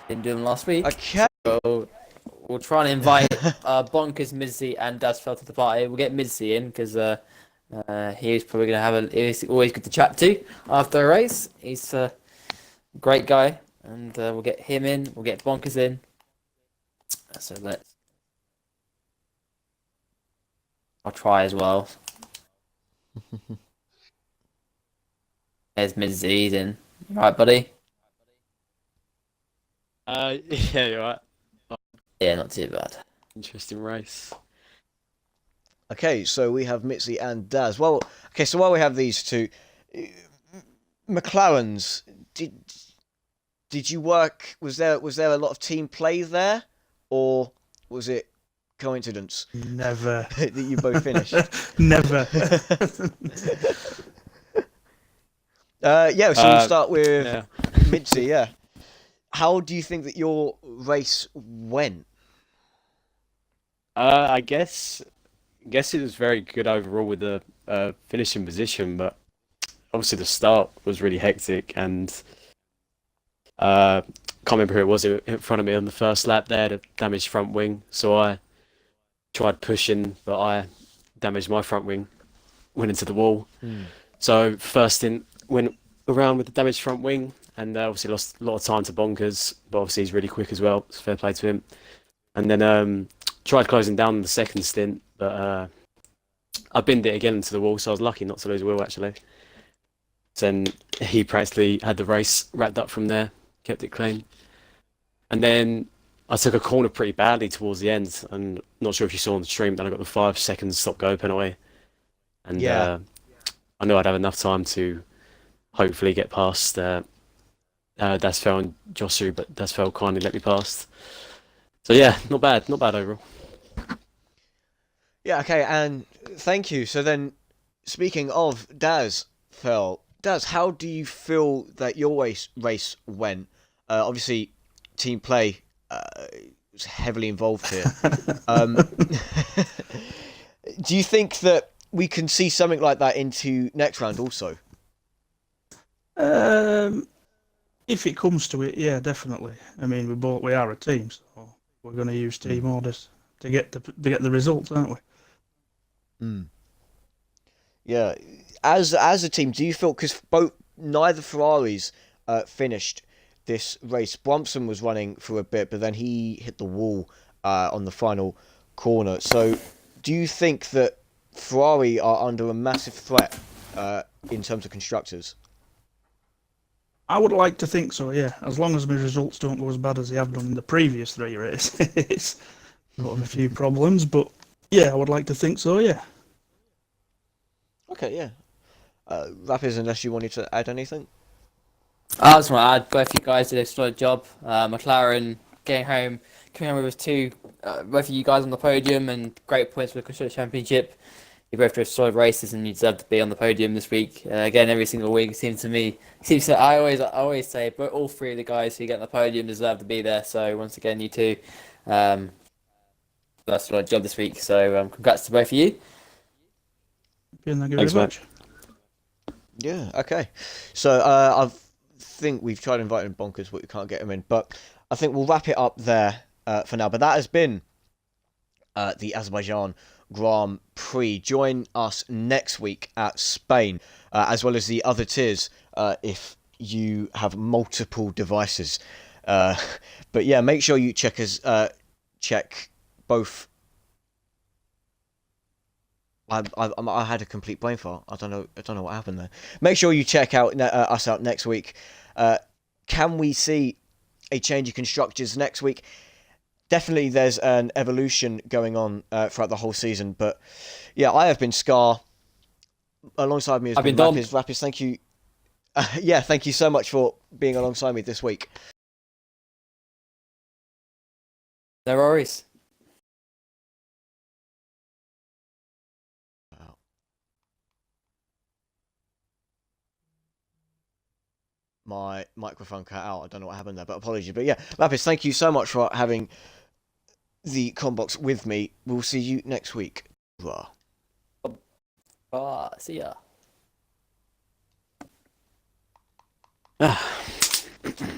didn't do them last week. Okay. So we'll try and invite Bonkers, Mitzi, and Dazfeld to the party. We'll get Mitzi in, because he's probably going to have he's always good to chat to after a race. He's a great guy, and we'll get him in. We'll get Bonkers in. So I'll try as well. There's Mitzi in. You right, buddy? Yeah, you're right. Yeah, not too bad. Interesting race. Okay, so we have Mitzi and Daz. Well, okay, so while we have these two, McLarens, did you work? Was there a lot of team play there, or was it coincidence? Never. That you both finished. Never. Yeah. So we'll start with Mitzi. Yeah. How do you think that your race went? I guess it was very good overall with the finishing position, but obviously the start was really hectic, and can't remember who it was in front of me on the first lap. They had a damaged front wing, so I tried pushing, but I damaged my front wing, went into the wall. So first stint went around with the damaged front wing, and obviously lost a lot of time to Bonkers, but obviously he's really quick as well. It's fair play to him. And then tried closing down the second stint, but I binned it again into the wall, so I was lucky not to lose a wheel actually. Then he practically had the race wrapped up from there, kept it clean. And then I took a corner pretty badly towards the end, and not sure if you saw on the stream, then I got the 5 seconds stop-go penalty. And Yeah. I knew I'd have enough time to hopefully get past Dasfell and Josu, but Dasfell kindly let me past. So yeah, not bad overall. Yeah. Okay. And thank you. So then, speaking of Daz, how do you feel that your race went? Obviously, team play was heavily involved here. Do you think that we can see something like that into next round also? Um, if it comes to it, yeah, definitely. I mean, we are a team, so we're going to use team orders to get the results, aren't we? Mm. Yeah. As a team, do you feel, because neither Ferraris finished this race? Brumson was running for a bit, but then he hit the wall on the final corner. So, do you think that Ferrari are under a massive threat in terms of constructors? I would like to think so, yeah. As long as my results don't go as bad as they have done in the previous 3 races. Sort of a few problems, but yeah, I would like to think so, yeah. Okay, yeah. Rapids, unless you wanted to add anything? I just want to add, both you guys did a solid job. McLaren getting home, coming home with both of you guys on the podium and great points for the Constructors' Championship. You both drove solid races and you deserve to be on the podium this week. Again, every single week, it seems to me, I always say, but all 3 of the guys who get on the podium deserve to be there. So once again, you two, that's a solid job this week. So congrats to both of you. Thank you Thanks, very mate. much. Yeah, okay. So I think we've tried inviting Bonkers, but we can't get him in. But I think we'll wrap it up there for now. But that has been the Azerbaijan Grand Prix. Join us next week at Spain, as well as the other tiers if you have multiple devices. But yeah, make sure you check both. I had a complete brain fart. I don't know what happened there. Make sure you check out us out next week. Can we see a change of constructors next week? Definitely, there's an evolution going on throughout the whole season. But yeah, I have been Scar. Alongside me has been Dom. Rapids. Rapids, thank you. Yeah, thank you so much for being alongside me this week. No worries. My microphone cut out. I don't know what happened there, but apologies. But yeah, Lapis, thank you so much for having the Combox with me. We'll see you next week. See ya. Ah.